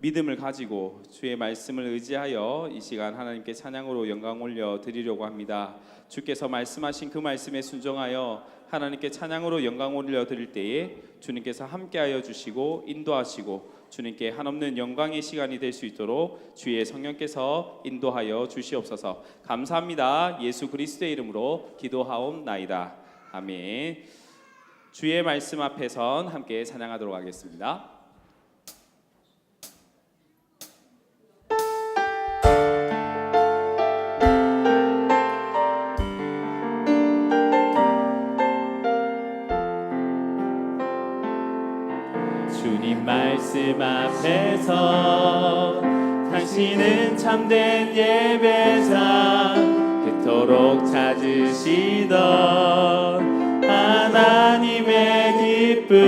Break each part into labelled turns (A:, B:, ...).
A: 믿음을 가지고 주의 말씀을 의지하여 이 시간 하나님께 찬양으로 영광 올려 드리려고 합니다. 주께서 말씀하신 그 말씀에 순종하여 하나님께 찬양으로 영광 올려 드릴 때에 주님께서 함께하여 주시고 인도하시고 주님께 한없는 영광의 시간이 될 수 있도록 주의 성령께서 인도하여 주시옵소서. 감사합니다. 예수 그리스도의 이름으로 기도하옵나이다. 아멘. 주의 말씀 앞에선 함께 찬양하도록 하겠습니다. 주님 말씀 앞에서 당신은 참된 예배자, 그토록 찾으시던 하나님의 기쁨,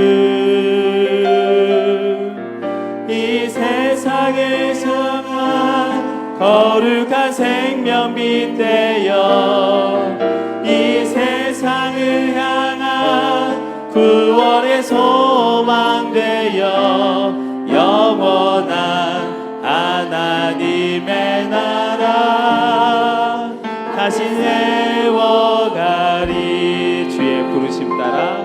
A: 이 세상을 향한 거룩한 생명빛 되어 이 세상을 향한 구원의 소망 되어 영원한 하나님의 나라 다시 세워가리. 주의 부르심 따라,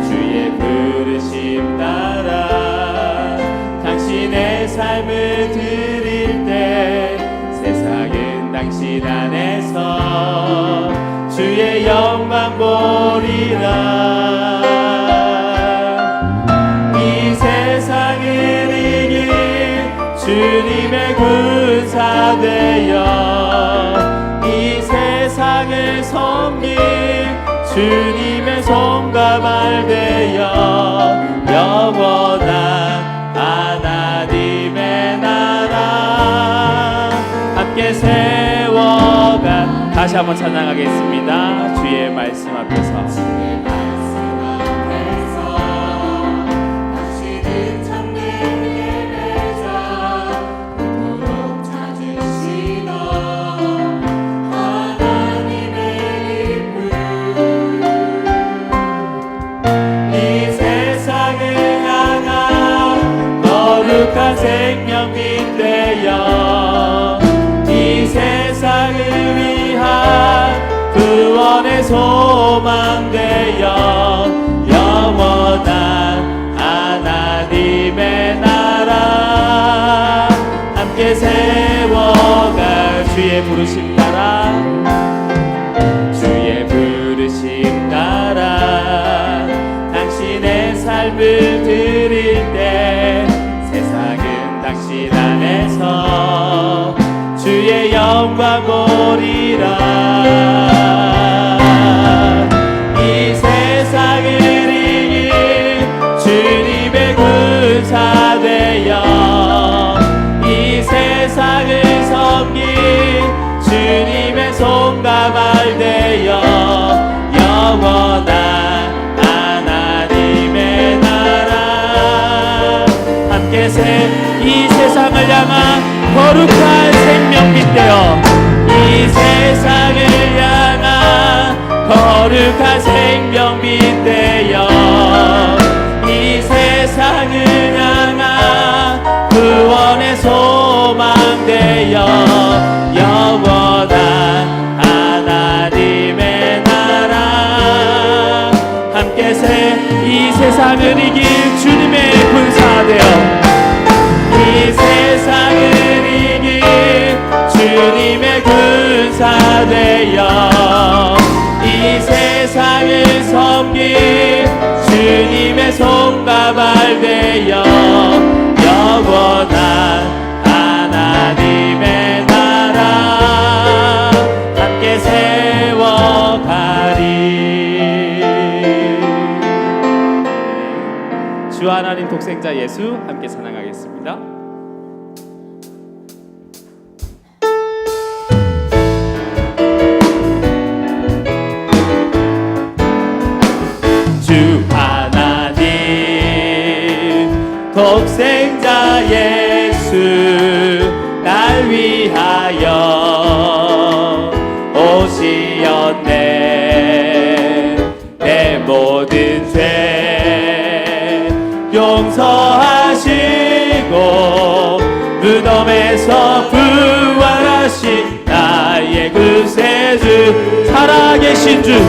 A: 주의 부르심 따라 당신의 삶을 드릴 때 세상은 당신 안에서 주의 영광 보리라. 이 세상을 이길 주님의 군사 되어 이 세상을 섬길 주님의 손과 발 되어 영원한 하나님의 나라 함께 세워가. 다시 한번 찬양하겠습니다. 주의 말씀 앞에서. 생명빛 되어 이 세상을 위한 구원의 소망 되어 영원한 하나님의 나라 함께 세워갈. 주의 부르심 따라, 주의 부르심 따라 당신의 삶을 드릴 때 당신 안에서 주의 영광 보리라. 이 세상을 이길 주님의 군사 되어 이 세상을 섬길 주님의 손과 발 되어 영원한 하나님의 나라 함께 이 세상을 향한 거룩한 생명빛 되어 이 세상을 향한 거룩한 생명빛 되어 이 세상을 향한 구원의 소망 되어 영원한 하나님의 나라 함께 이 세상을 이길 주님의 군사 되어 이 세상을 이길 주님의 군사 되어 이 세상을 섬길 주님의 손과 발 되어 영원한 하나님의 나라 함께 세워가리. 주 하나님 독생자 예수 함께 찬양하겠습니다. 주 하나님 독생자 예수 날 위하여 오시었네. 내 모든 죄 용서하시고 죽음에서 부활하신 나의 구세주 살아계신 주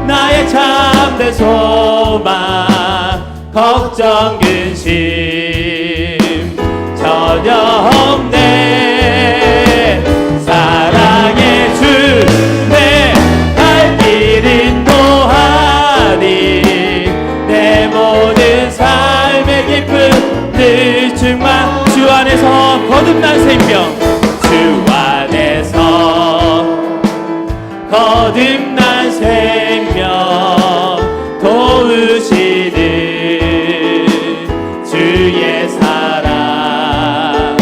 A: 나의 참된 소망 걱정 근심 전혀 없네 사랑의 주 내 갈 길 인도하니 내 모든 삶의 기쁨 늘 충만 주 안에서 거듭난 생명 주 안에서 거듭난 생명 도우시는 주의 사랑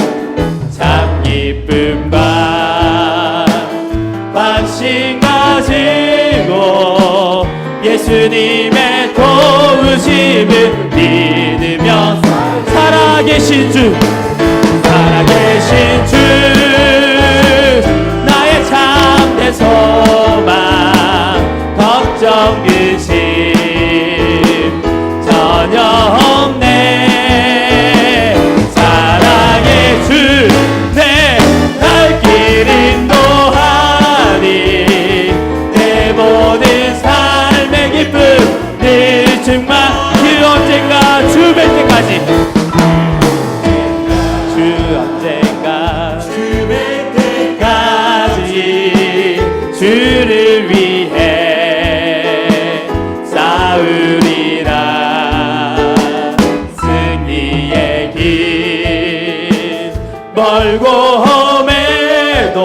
A: 참 기쁨과 관심 가지고 예수님의 도우심을 믿으며 살아계신 주 살아계신 주 나의 참된 소망 걱정 근심 전혀 없네 사랑의 주 내 갈 길 인도하니 내 모든 삶의 기쁨 늘 충만 그 언젠가 주 뵐 때까지 주 언젠가 주 뵐 때까지 주를 위해 싸우리라 승리의 길 멀고 험해도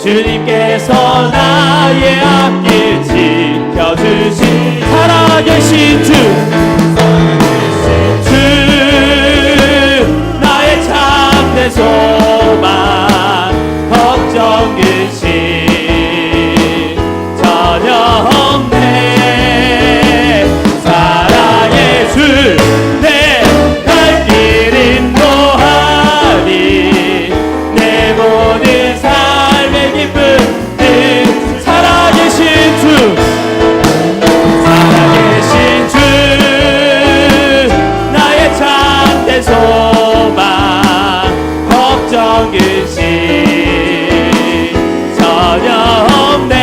A: 주님께서 나의 앞길 지켜주신 살아계신 주 나의 참된 소망 걱정 근심 전혀 없네 사랑의 주 내 갈 길 인도하니 내 모든 삶의 기쁨 늘 살아계신 주 살아계신 주 나의 참된 소망 걱정 근심 전혀 없네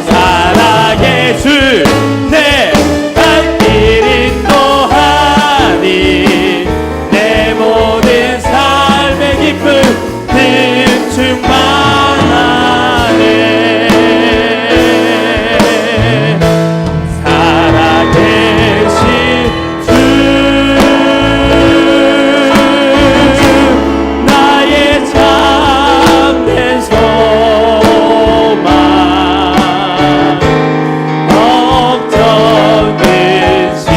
A: 사랑의 주 내 갈 길 인도하니 내 모든 삶의 기쁨 늘 충만하네 살아계신 주 나의 참된 소망 걱정 근심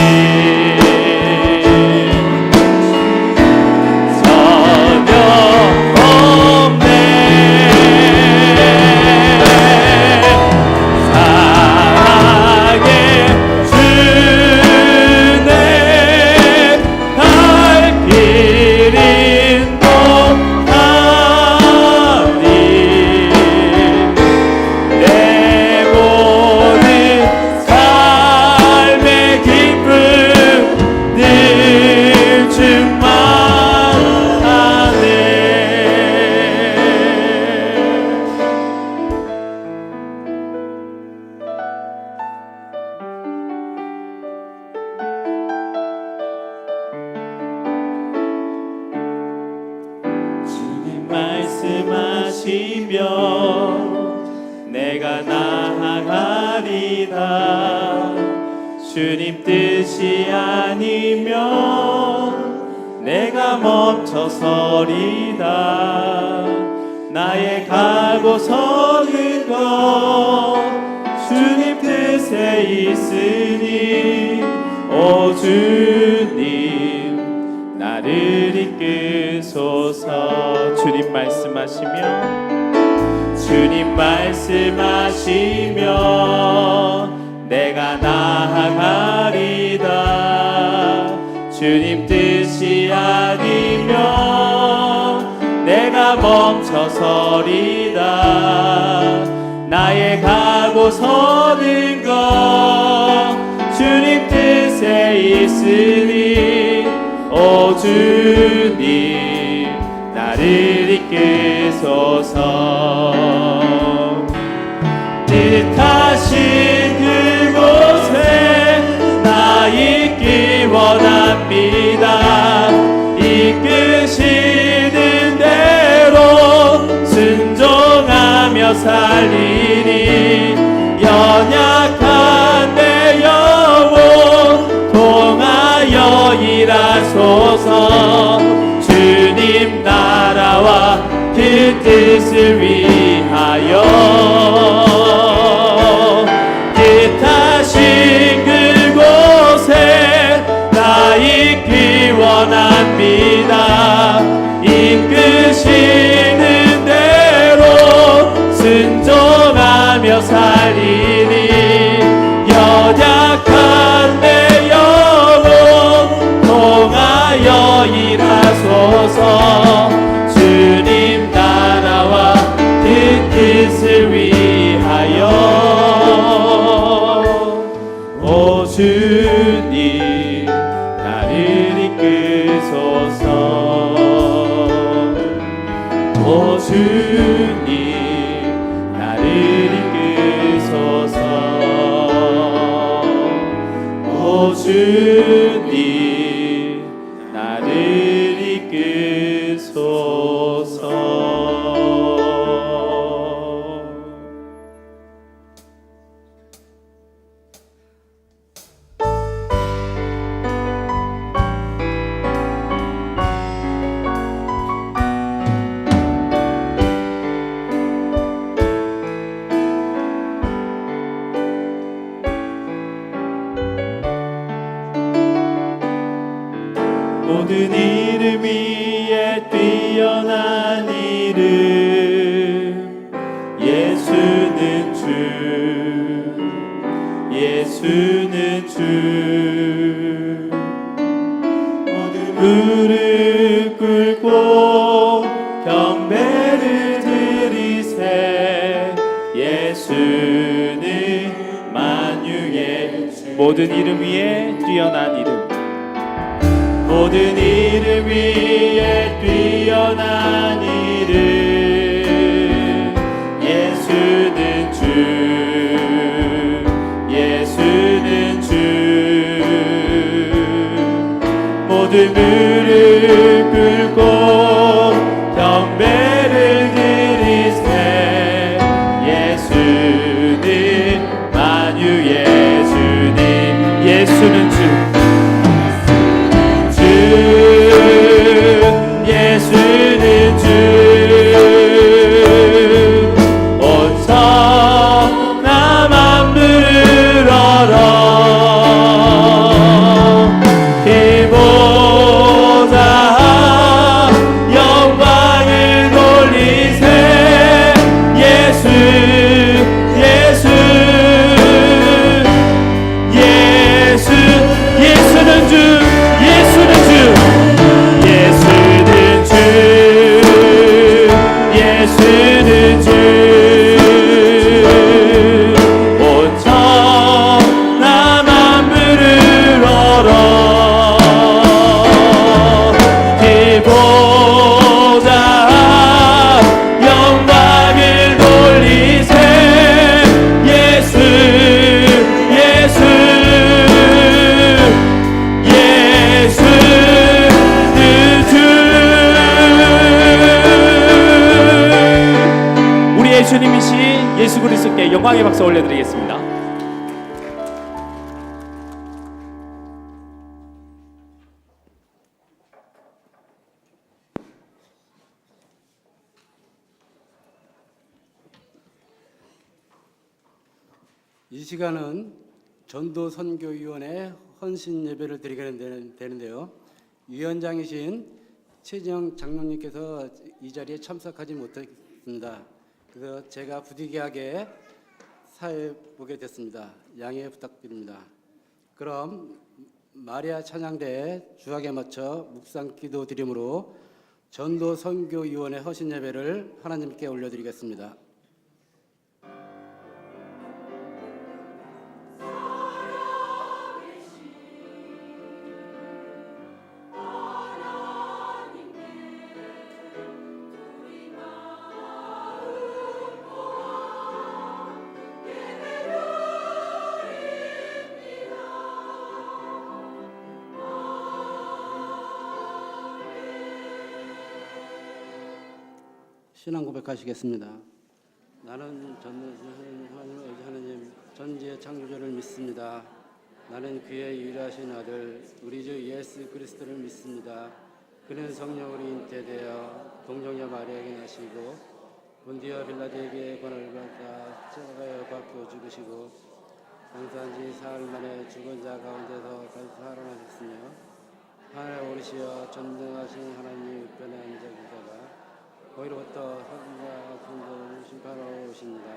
A: 전혀 없네 사랑의 주 내 갈 길 인도하니 내 모든 삶의 기쁨 늘 충만하네 주님 말씀하시며 내가 나아가리다 주님 뜻이 아니면 내가 멈춰서리다 나의 가고 서는 것 주님 뜻에 있으니 오 주님 나를 이끄소서 주님 말씀하시며 주님 말씀하시며 내가 나아가리다 주님 뜻이 아니면 내가 멈춰서리다 나의 가고 서는 것 주님 뜻에 있으니 오 주님 나를 이끄소서. 뜻하신 그곳에 나 있기 원합니다. 이끄시는 대로 순종하며 살리니 연약한 내 영혼 통하여 일하소서. 주님 나라와 그 뜻을 위하여 뜻하신 그곳에 나 있기 원합니다. 이끄시는 대로 순종하며 살리니 연약한 내 영혼 통하여 일하소서. 주님 나라와 그 뜻을 위하여 오 주님 나를 이끄소서. 오 주님 나를 이끄소서. 오 주님 나를 이끄소서. 모든 이름 위에 뛰어난 이름 예수는 주. 예수는 주. 모든 무릎 꿇고 경배를 드리세. 예수는 만유의 주. 모든 이름 위에 뛰어난 이름 모든 이름 위에 뛰어난 이름 예수는 주. 예수는 주. 모든 무릎 꿇고 경배를 드리세. 예수는 만유의 주님. 예수는 주. 예수는 주. 온 성남한 물러러 기보자 영광을 돌리세. 예수 예수 예수 예수는 주. 예수는 주. 예수는 주. 온 천하 만물을 얼어 기보자 영광을 돌리세. 예수 예수 예수는 주. 주님이신 예수 그리스도께 영광의 박수 올려드리겠습니다.
B: 이 시간은 전도선교위원회 헌신 예배를 드리게 되는데요. 위원장이신 최지영 장로님께서 이 자리에 참석하지 못했습니다. 그래서 제가 부득이하게 사회 보게 됐습니다. 양해 부탁드립니다. 그럼 마리아 찬양대에 주악에 맞춰 묵상 기도 드림으로 전도선교위원회 헌신 예배를 하나님께 올려드리겠습니다. 신앙 고백하시겠습니다. 나는 하나님 전지의 창조주를 믿습니다. 나는 그의 유일하신 아들 우리 주 예수 그리스도를 믿습니다. 그는 성령으로 잉태되어 동정녀 마리아에게 나시고 본디오 빌라도에게 권을 받아 십자가에 박혀 죽으시고 장사한 지 사흘 만에 죽은 자 가운데서 다시 살아나셨으며 하늘에 오르시어 전능하신 하나님의 우편에 앉아 계시다가 거기로부터 사람과 천사를 심판하러 오십니다.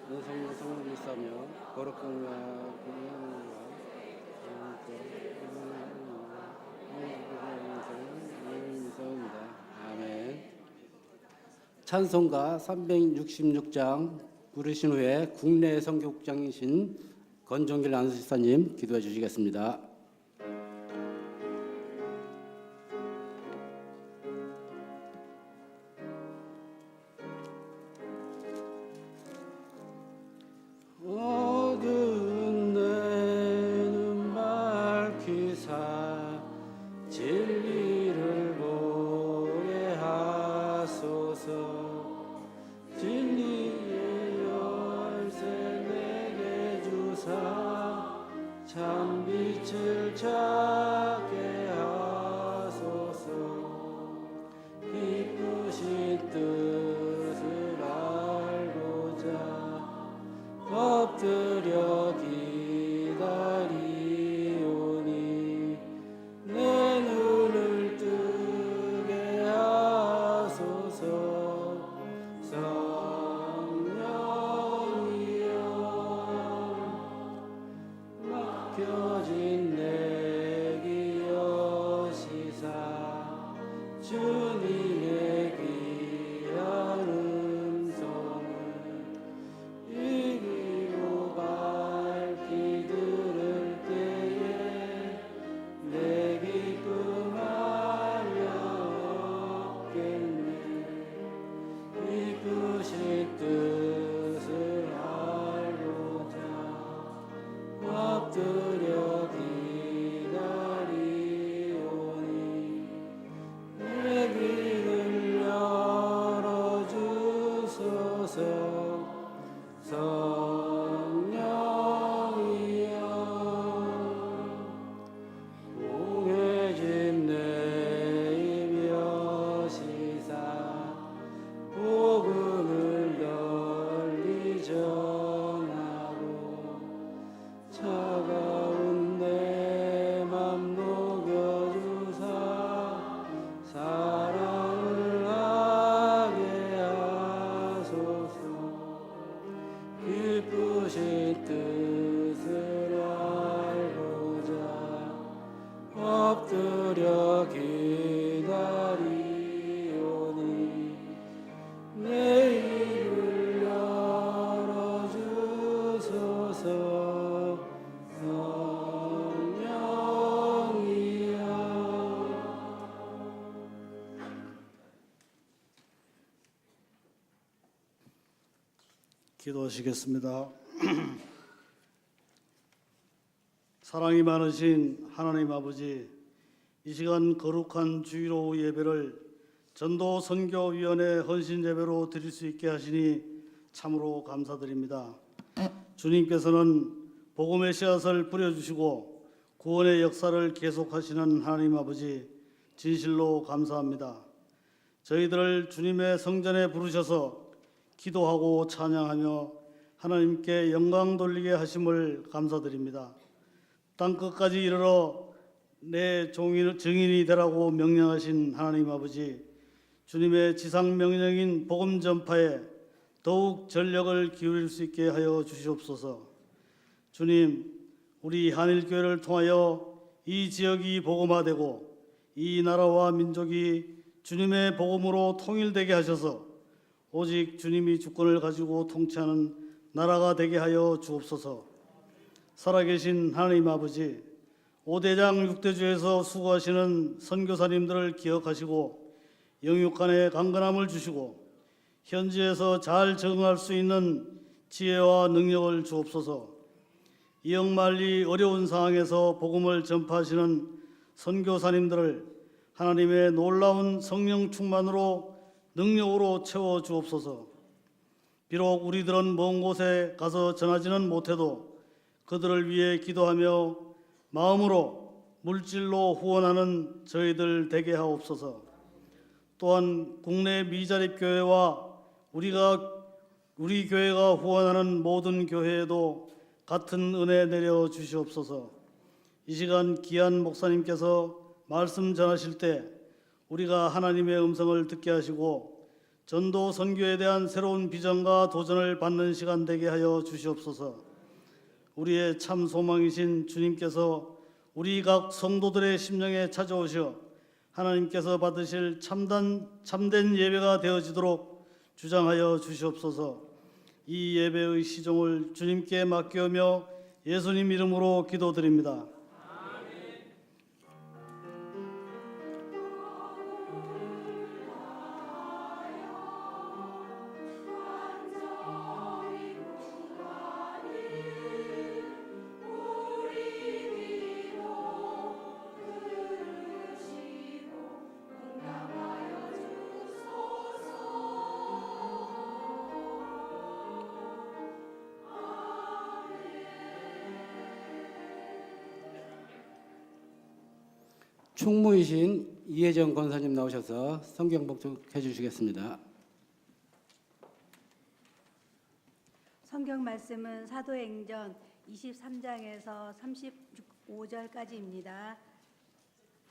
B: 성령 믿사며 거룩함과 공의함과 믿사옵니다. 아멘. 찬송가 366장 부르신 후에 국내 선교국장이신 건종길 안수집사님 기도해 주시겠습니다. 어두운 내 눈 밝히사 진리를 보게 하소서. 진리의 열쇠 내게 주사 참 빛을 찾게 하소서. 기쁘신 뜻을 알고자 엎드려 기다리오니 내 눈을 뜨게 하소서. 성령이여 맡겨진 내 기여시사 주님의 귀한 음성을 이기고 밝히 들을 때에 내 기쁨 알려 얻겠네. 이끄신 뜻을 알고자 엎드려 기다리오니 내 귀를 열어주소서. 성령이여 공회진 내 입 여시사 복음을 널리 전하고 차가운 내 맘 녹여주사 사랑을 하게 하소서. 기쁘신 뜻을 알고자 엎드려 기다리오니 내 입을 열어주소서. 성령이여
C: 기도하시겠습니다. 사랑이 많으신 하나님 아버지, 이 시간 거룩한 주일 오후 예배를 전도 선교위원회 헌신 예배로 드릴 수 있게 하시니 참으로 감사드립니다. 주님께서는 복음의 씨앗을 뿌려주시고 구원의 역사를 계속하시는 하나님 아버지, 진실로 감사합니다. 저희들을 주님의 성전에 부르셔서 기도하고 찬양하며 하나님께 영광 돌리게 하심을 감사드립니다. 땅끝까지 이르러 내 증인이 되라고 명령하신 하나님 아버지, 주님의 지상 명령인 복음 전파에 더욱 전력을 기울일 수 있게 하여 주시옵소서. 주님, 우리 한일교회를 통하여 이 지역이 복음화되고 이 나라와 민족이 주님의 복음으로 통일되게 하셔서 오직 주님이 주권을 가지고 통치하는 나라가 되게 하여 주옵소서. 살아계신 하나님 아버지, 5대장 6대주에서 수고하시는 선교사님들을 기억하시고 영육간의 강건함을 주시고 현지에서 잘 적응할 수 있는 지혜와 능력을 주옵소서. 이역만리 어려운 상황에서 복음을 전파하시는 선교사님들을 하나님의 놀라운 성령 충만으로 능력으로 채워 주옵소서. 비록 우리들은 먼 곳에 가서 전하지는 못해도 그들을 위해 기도하며 마음으로 물질로 후원하는 저희들 되게 하옵소서. 또한 국내 미자립 교회와 우리 교회가 후원하는 모든 교회에도 같은 은혜 내려 주시옵소서. 이 시간 귀한 목사님께서 말씀 전하실 때 우리가 하나님의 음성을 듣게 하시고 전도 선교에 대한 새로운 비전과 도전을 받는 시간 되게 하여 주시옵소서. 우리의 참 소망이신 주님께서 우리 각 성도들의 심령에 찾아오셔 하나님께서 받으실 참된 예배가 되어지도록 주장하여 주시옵소서. 이 예배의 시종을 주님께 맡기며 예수님 이름으로 기도드립니다.
B: 충무이신 이혜정 권사님 나오셔서 성경 봉독해 주시겠습니다.
D: 성경 말씀은 사도행전 23장에서 35절까지입니다.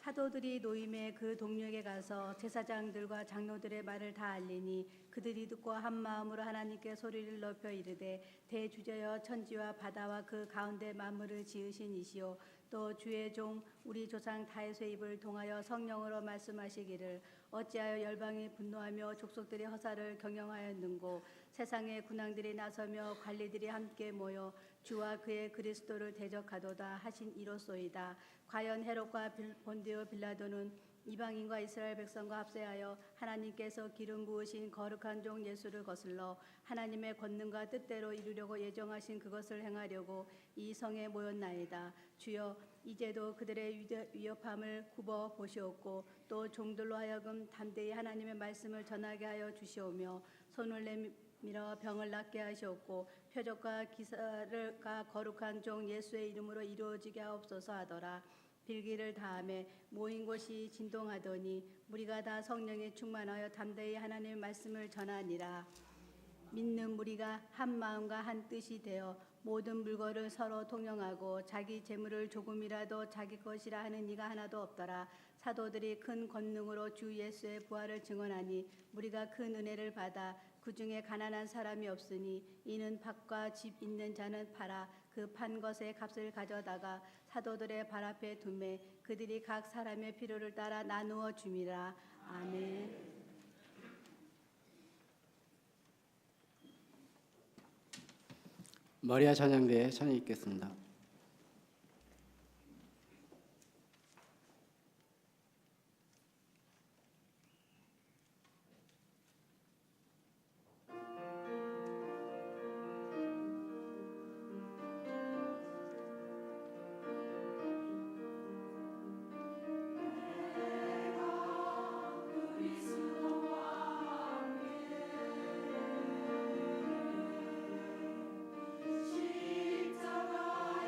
D: 사도들이 노임에 그 동력에 가서 제사장들과 장로들의 말을 다 알리니 그들이 듣고 한 마음으로 하나님께 소리를 높여 이르되 대주제여 천지와 바다와 그 가운데 만물을 지으신 이시오 또 주의 종 우리 조상 다윗의 입을 통하여 성령으로 말씀하시기를 어찌하여 열방이 분노하며 족속들이 허사를 경영하였는고 세상의 군왕들이 나서며 관리들이 함께 모여 주와 그의 그리스도를 대적하도다 하신 이로소이다. 과연 헤롯과 본디오 빌라도는 이방인과 이스라엘 백성과 합세하여 하나님께서 기름 부으신 거룩한 종 예수를 거슬러 하나님의 권능과 뜻대로 이루려고 예정하신 그것을 행하려고 이 성에 모였나이다. 주여 이제도 그들의 위협함을 굽어 보시옵고 또 종들로 하여금 담대히 하나님의 말씀을 전하게 하여 주시오며 손을 내밀어 병을 낫게 하시옵고 표적과 기사가 거룩한 종 예수의 이름으로 이루어지게 하옵소서 하더라. 빌기를 다함에 모인 곳이 진동하더니 무리가 다 성령에 충만하여 담대히 하나님의 말씀을 전하니라. 믿는 무리가 한 마음과 한 뜻이 되어 모든 물건을 서로 통용하고 자기 재물을 조금이라도 자기 것이라 하는 이가 하나도 없더라. 사도들이 큰 권능으로 주 예수의 부활을 증언하니 무리가 큰 은혜를 받아 그 중에 가난한 사람이 없으니 이는 밭과 집 있는 자는 팔아 그 판 것의 값을 가져다가 사도들의 발 앞에 두매 그들이 각 사람의 필요를 따라 나누어 줌이라. 아멘.
B: 마리아 찬양대에 찬양 읽겠습니다.
E: 십자가에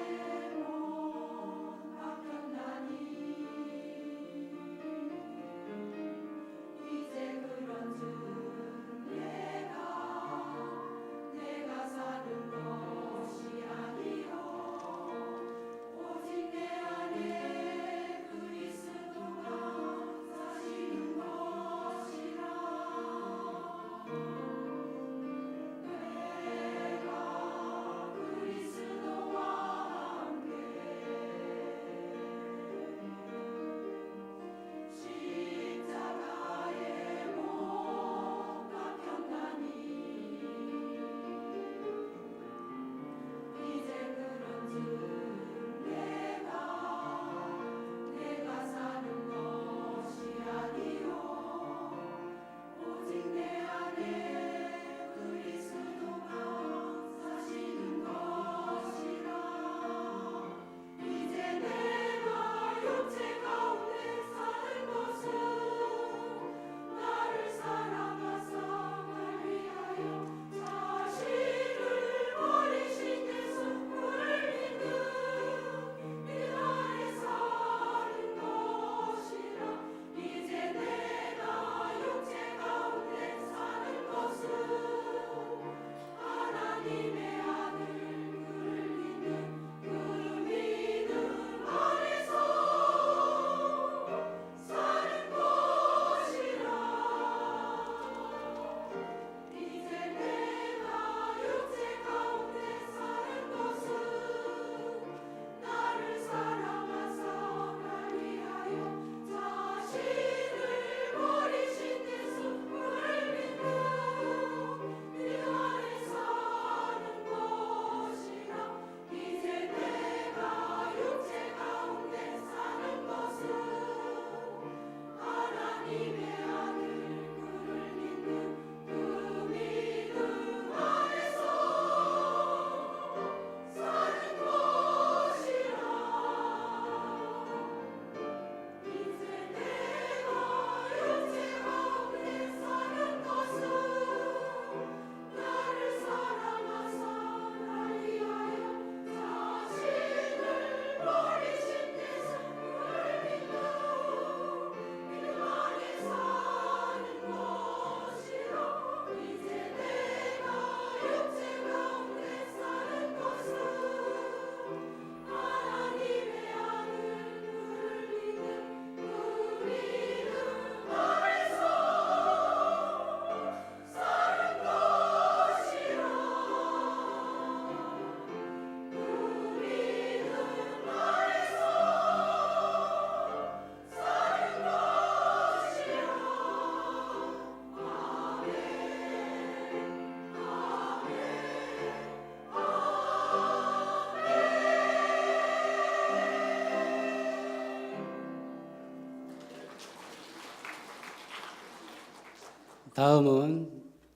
B: 다음은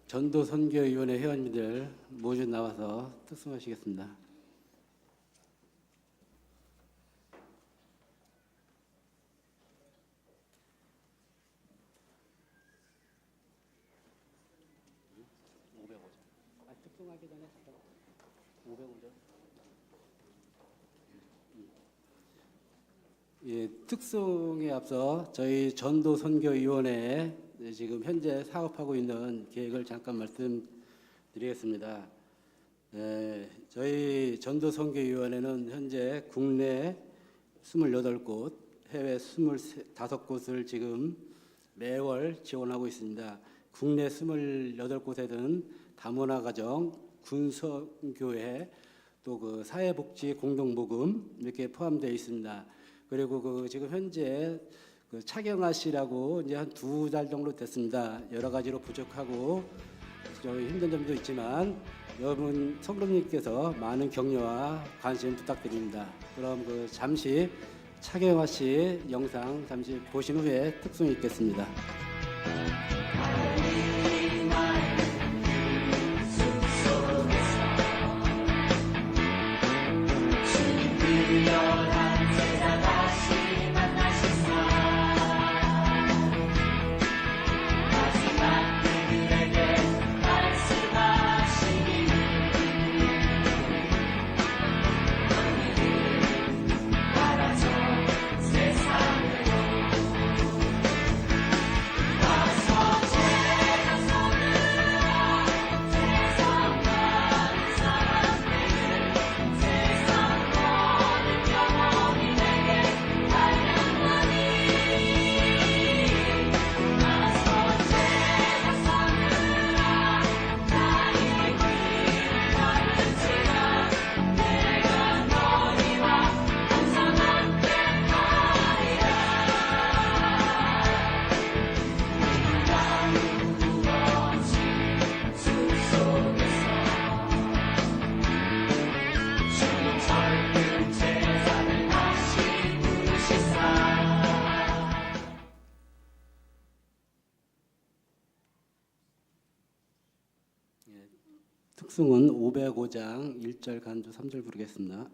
B: 전도선교위원회 회원님들 모두 나와서 특송하시겠습니다. 예, 특송에 앞서 저희 전도선교위원회에 지금 현재 사업하고 있는 계획을 잠깐 말씀드리겠습니다. 저희 전도선교위원회는 현재 국내 28곳, 해외 25곳을 지금 매월 지원하고 있습니다. 국내 28곳에는 다문화가정, 군선교회, 또 그 사회복지 공동모금 이렇게 포함되어 있습니다. 그리고 지금 현재 차경아 씨라고 이제 한 2달 정도 됐습니다. 여러 가지로 부족하고 좀 힘든 점도 있지만 여러분 성도님께서 많은 격려와 관심 부탁드립니다. 그럼 잠시 차경아 씨 영상 잠시 보신 후에 특송이 있겠습니다. 특송은 505장 1절 간주 3절 부르겠습니다.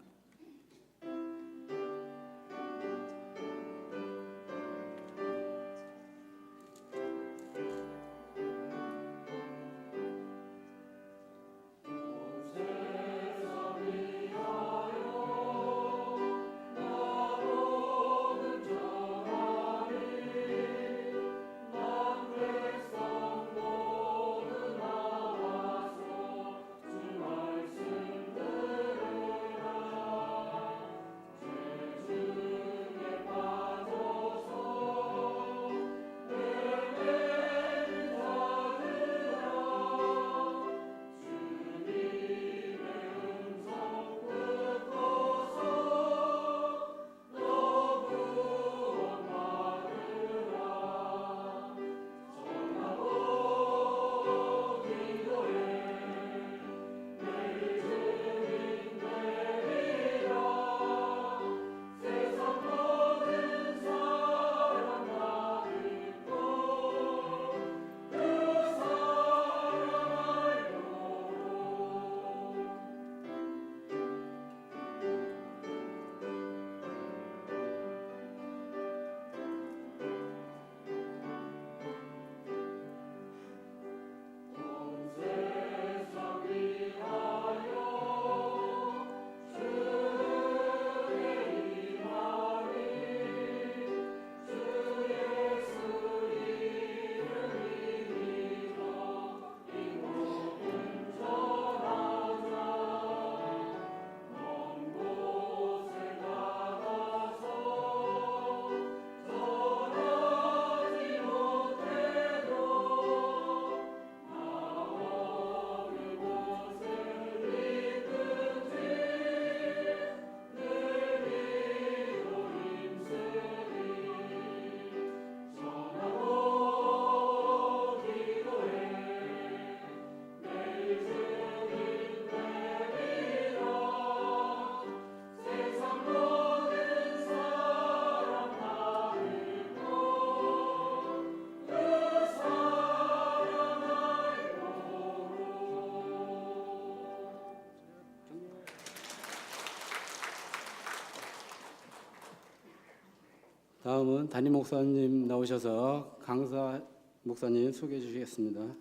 B: 다음은 담임 목사님 나오셔서 강사 목사님 소개해 주시겠습니다.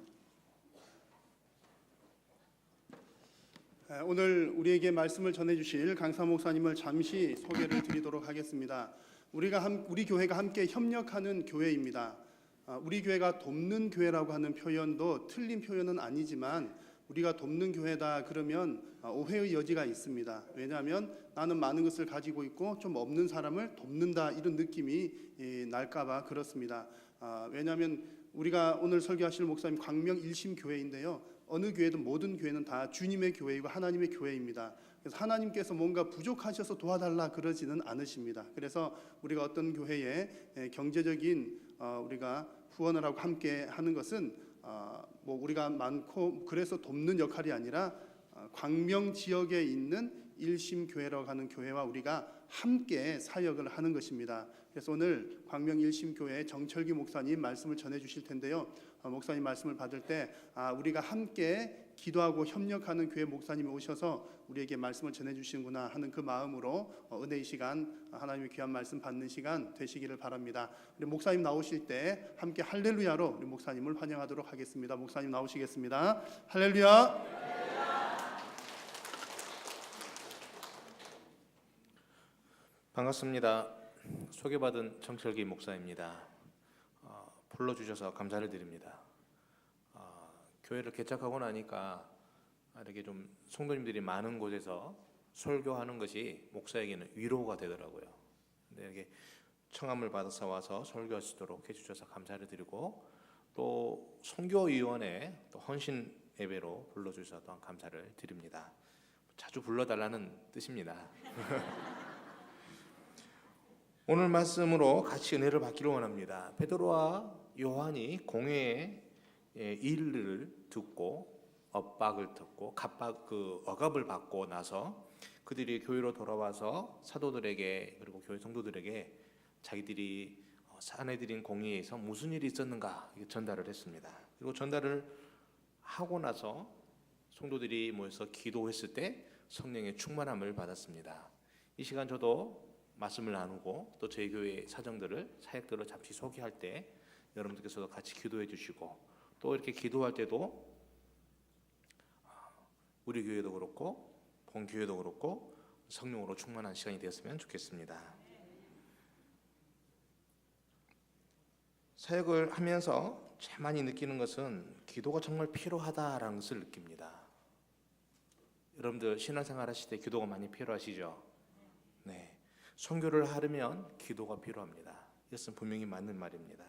E: 오늘 우리에게 말씀을 전해주실 강사 목사님을 잠시 소개를 드리도록 하겠습니다. 우리 교회가 함께 협력하는 교회입니다. 우리 교회가 돕는 교회라고 하는 표현도 틀린 표현은 아니지만 우리가 돕는 교회다 그러면 오해의 여지가 있습니다. 왜냐하면 나는 많은 것을 가지고 있고 좀 없는 사람을 돕는다 이런 느낌이 날까봐 그렇습니다. 왜냐하면 우리가 오늘 설교하실 목사님 광명 일심교회인데요. 어느 교회든 모든 교회는 다 주님의 교회이고 하나님의 교회입니다. 그래서 하나님께서 뭔가 부족하셔서 도와달라 그러지는 않으십니다. 그래서 우리가 어떤 교회에 경제적인 우리가 후원을 하고 함께 하는 것은 뭐 우리가 많고 그래서 돕는 역할이 아니라 광명 지역에 있는 일심교회라고 하는 교회와 우리가 함께 사역을 하는 것입니다. 그래서 오늘 광명 일심교회 정철기 목사님 말씀을 전해 주실 텐데요. 목사님 말씀을 받을 때 우리가 함께 기도하고 협력하는 교회 목사님이 오셔서 우리에게 말씀을 전해 주시는구나 하는 그 마음으로 은혜의 시간, 하나님의 귀한 말씀 받는 시간 되시기를 바랍니다. 우리 목사님 나오실 때 함께 할렐루야로 우리 목사님을 환영하도록 하겠습니다. 목사님 나오시겠습니다. 할렐루야.
F: 반갑습니다. 소개받은 정철기 목사입니다. 불러주셔서 감사를 드립니다. 교회를 개척하고 나니까 이렇게 좀 성도님들이 많은 곳에서 설교하는 것이 목사에게는 위로가 되더라고요. 근데 이렇게 청함을 받아서 와서 설교할 수 있도록 해주셔서 감사를 드리고 또 선교위원회 또 헌신 예배로 불러주셔서 또한 감사를 드립니다. 자주 불러달라는 뜻입니다. 오늘 말씀으로 같이 은혜를 받기를 원합니다. 베드로와 요한이 공회의 일을 듣고 엇박을 듣고 억압을 받고 나서 그들이 교회로 돌아와서 사도들에게 그리고 교회 성도들에게 자기들이 사내들인 공의에서 무슨 일이 있었는가 전달을 했습니다. 그리고 전달을 하고 나서 성도들이 모여서 기도했을 때 성령의 충만함을 받았습니다. 이 시간 저도 말씀을 나누고 또 저희 교회 사정들을 사역들을 잠시 소개할 때 여러분들께서도 같이 기도해 주시고 또 이렇게 기도할 때도 우리 교회도 그렇고 본 교회도 그렇고 성령으로 충만한 시간이 되었으면 좋겠습니다. 사역을 하면서 제일 많이 느끼는 것은 기도가 정말 필요하다라는 것을 느낍니다. 여러분들 신앙생활 하실 때 기도가 많이 필요하시죠? 네. 선교를 하려면 기도가 필요합니다. 이것은 분명히 맞는 말입니다.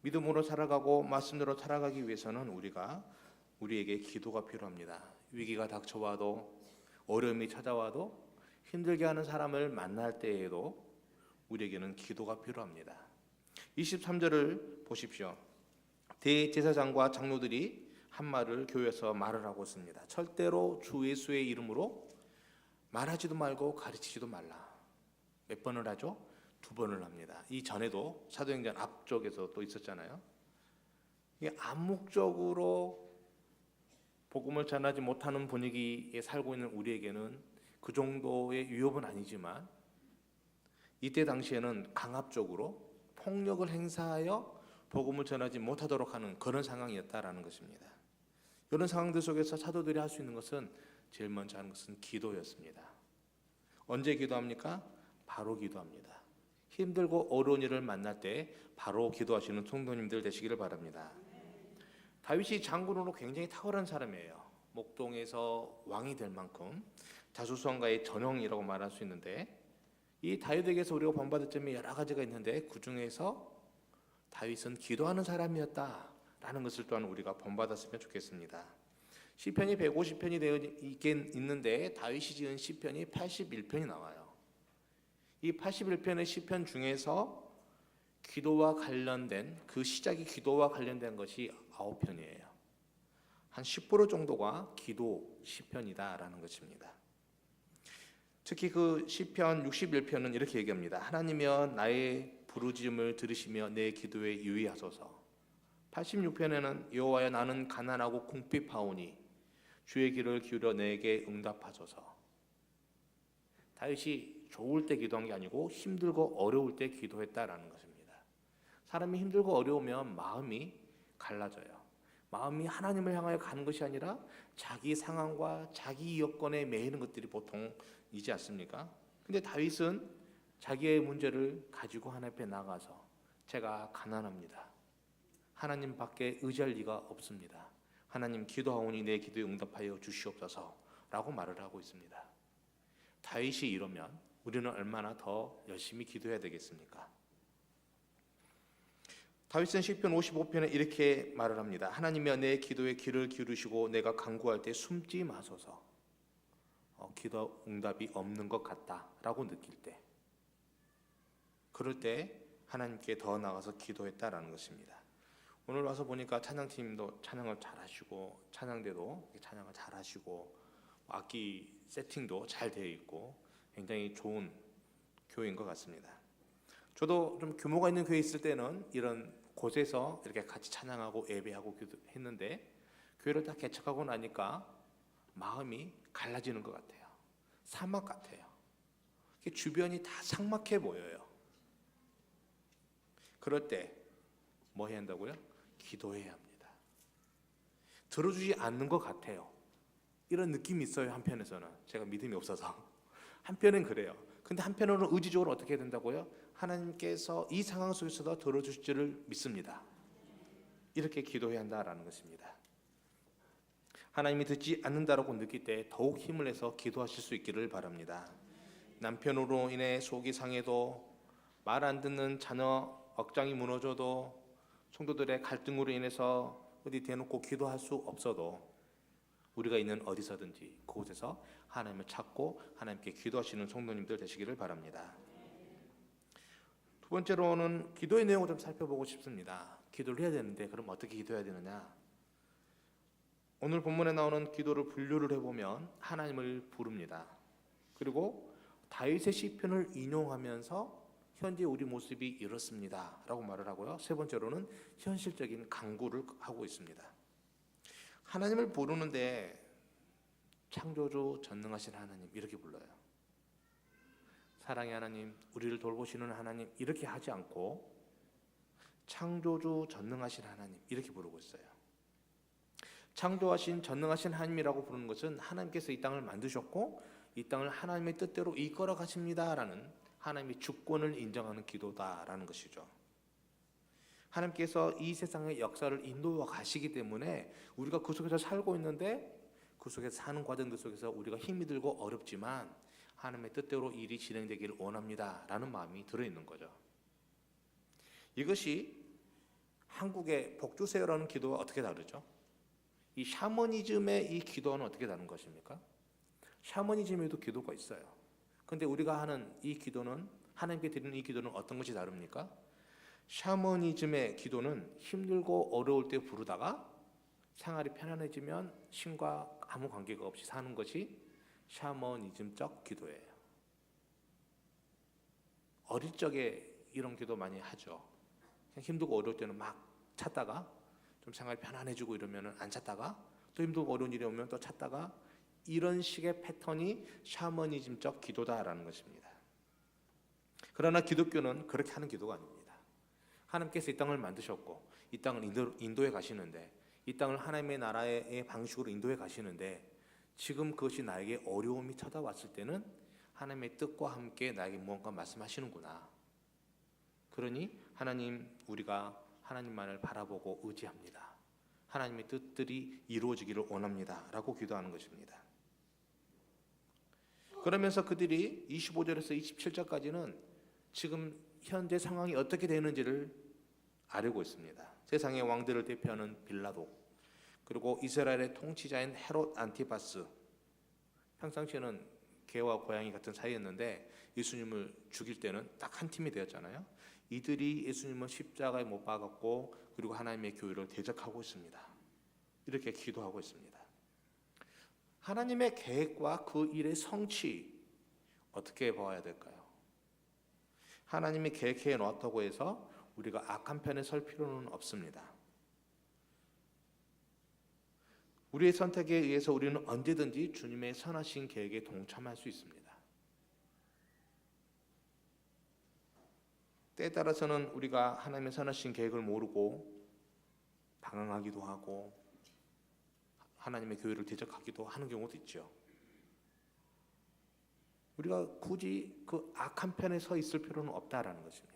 F: 믿음으로 살아가고 말씀대로 살아가기 위해서는 우리에게 기도가 필요합니다. 위기가 닥쳐와도 어려움이 찾아와도 힘들게 하는 사람을 만날 때에도 우리에게는 기도가 필요합니다. 23절을 보십시오. 대제사장과 장로들이 한 말을 교회에서 말을 하고 있습니다. 절대로 주 예수의 이름으로 말하지도 말고 가르치지도 말라. 몇 번을 하죠? 2번을 합니다. 이 전에도 사도행전 앞쪽에서 또 있었잖아요. 이게 암묵적으로 복음을 전하지 못하는 분위기에 살고 있는 우리에게는 그 정도의 위협은 아니지만 이때 당시에는 강압적으로 폭력을 행사하여 복음을 전하지 못하도록 하는 그런 상황이었다라는 것입니다. 이런 상황들 속에서 사도들이 할 수 있는 것은 제일 먼저 하는 것은 기도였습니다. 언제 기도합니까? 바로 기도합니다. 힘들고 어려운 일을 만날 때 바로 기도하시는 성도님들 되시기를 바랍니다. 다윗이 장군으로 굉장히 탁월한 사람이에요. 목동에서 왕이 될 만큼 자수성가의 전형이라고 말할 수 있는데 이 다윗에게서 우리가 본받을 점이 여러 가지가 있는데 그 중에서 다윗은 기도하는 사람이었다라는 것을 또한 우리가 본받았으면 좋겠습니다. 시편이 150편이 되어 있는데 다윗이 지은 시편이 81편이 나와요. 이 81편의 시편 중에서 기도와 관련된 그 시작이 기도와 관련된 것이 9편이에요. 한 10% 정도가 기도 시편이다라는 것입니다. 특히 그 시편 61편은 이렇게 얘기합니다. 하나님이여 나의 부르짖음을 들으시며 내 기도에 유의하소서. 86편에는 여호와여 나는 가난하고 궁핍하오니 주의 귀를 기울여 내게 응답하소서. 다윗이 좋을 때 기도한 게 아니고 힘들고 어려울 때 기도했다라는 것입니다. 사람이 힘들고 어려우면 마음이 갈라져요. 마음이 하나님을 향하여 가는 것이 아니라 자기 상황과 자기 여건에 매이는 것들이 보통이지 않습니까? 근데 다윗은 자기의 문제를 가지고 하나님 앞에 나가서 제가 가난합니다. 하나님 밖에 의지할 리가 없습니다. 하나님 기도하오니 내 기도에 응답하여 주시옵소서 라고 말을 하고 있습니다. 다윗이 이러면 우리는 얼마나 더 열심히 기도해야 되겠습니까? 다윗은 시편 55편에 이렇게 말을 합니다. 하나님이여 내 기도에 귀를 기울이시고 내가 간구할 때 숨지 마소서. 기도 응답이 없는 것 같다라고 느낄 때, 그럴 때 하나님께 더 나가서 기도했다라는 것입니다. 오늘 와서 보니까 찬양팀도 찬양을 잘하시고 찬양대도 찬양을 잘하시고 악기 세팅도 잘 되어 있고 굉장히 좋은 교회인 것 같습니다. 저도 좀 규모가 있는 교회 있을 때는 이런 곳에서 이렇게 같이 찬양하고 예배하고 기도했는데 교회를 다 개척하고 나니까 마음이 갈라지는 것 같아요. 사막 같아요. 주변이 다 삭막해 보여요. 그럴 때 뭐 해야 한다고요? 기도해야 합니다. 들어주지 않는 것 같아요. 이런 느낌이 있어요. 한편에서는 제가 믿음이 없어서 한편은 그래요. 근데 한편으로는 의지적으로 어떻게 해야 된다고요? 하나님께서 이 상황 속에서도 들어주실 줄을 믿습니다. 이렇게 기도해야 한다라는 것입니다. 하나님이 듣지 않는다라고 느낄 때 더욱 힘을 내서 기도하실 수 있기를 바랍니다. 남편으로 인해 속이 상해도 말 안 듣는 자녀 억장이 무너져도 성도들의 갈등으로 인해서 어디 대놓고 기도할 수 없어도 우리가 있는 어디서든지 그곳에서 하나님을 찾고 하나님께 기도하시는 성도님들 되시기를 바랍니다. 두 번째로는 기도의 내용을 좀 살펴보고 싶습니다. 기도를 해야 되는데 그럼 어떻게 기도해야 되느냐? 오늘 본문에 나오는 기도를 분류를 해보면 하나님을 부릅니다. 그리고 다윗의 시편을 인용하면서 현재 우리 모습이 이렇습니다 라고 말을 하고요. 세 번째로는 현실적인 간구를 하고 있습니다. 하나님을 부르는데 창조주 전능하신 하나님 이렇게 불러요. 사랑의 하나님, 우리를 돌보시는 하나님 이렇게 하지 않고 창조주 전능하신 하나님 이렇게 부르고 있어요. 창조하신 전능하신 하나님이라고 부르는 것은 하나님께서 이 땅을 만드셨고 이 땅을 하나님의 뜻대로 이끌어 가십니다라는 하나님의 주권을 인정하는 기도다라는 것이죠. 하나님께서 이 세상의 역사를 인도해 가시기 때문에 우리가 그 속에서 살고 있는데 그 속에서 사는 과정들 속에서 우리가 힘이 들고 어렵지만 하나님의 뜻대로 일이 진행되기를 원합니다라는 마음이 들어있는 거죠. 이것이 한국의 복주세요라는 기도와 어떻게 다르죠? 이 샤머니즘의 이 기도는 어떻게 다른 것입니까? 샤머니즘에도 기도가 있어요. 근데 우리가 하는 이 기도는 하나님께 드리는 이 기도는 어떤 것이 다릅니까? 샤머니즘의 기도는 힘들고 어려울 때 부르다가 생활이 편안해지면 신과 아무 관계가 없이 사는 것이 샤머니즘적 기도예요. 어릴 적에 이런 기도 많이 하죠. 힘들고 어려울 때는 막 찾다가 좀 생활이 편안해지고 이러면 안 찾다가 또 힘들고 어려운 일이 오면 또 찾다가 이런 식의 패턴이 샤머니즘적 기도다라는 것입니다. 그러나 기독교는 그렇게 하는 기도가 아닙니다. 하나님께서 이 땅을 만드셨고 이 땅을 인도해 가시는데 이 땅을 하나님의 나라의 방식으로 인도해 가시는데 지금 그것이 나에게 어려움이 찾아왔을 때는 하나님의 뜻과 함께 나에게 무언가 말씀하시는구나. 그러니 하나님 우리가 하나님만을 바라보고 의지합니다. 하나님의 뜻들이 이루어지기를 원합니다 라고 기도하는 것입니다. 그러면서 그들이 25절에서 27절까지는 지금 현재 상황이 어떻게 되는지를 알고 있습니다. 세상의 왕들을 대표하는 빌라도 그리고 이스라엘의 통치자인 헤롯 안티파스, 평상시에는 개와 고양이 같은 사이였는데 예수님을 죽일 때는 딱 한 팀이 되었잖아요. 이들이 예수님을 십자가에 못 박았고 그리고 하나님의 교회를 대적하고 있습니다. 이렇게 기도하고 있습니다. 하나님의 계획과 그 일의 성취 어떻게 봐야 될까요? 하나님이 계획해 놓았다고 해서 우리가 악한 편에 설 필요는 없습니다. 우리의 선택에 의해서 우리는 언제든지 주님의 선하신 계획에 동참할 수 있습니다. 때에 따라서는 우리가 하나님의 선하신 계획을 모르고 방황하기도 하고 하나님의 교회를 대적하기도 하는 경우도 있죠. 우리가 굳이 그 악한 편에 서 있을 필요는 없다라는 것입니다.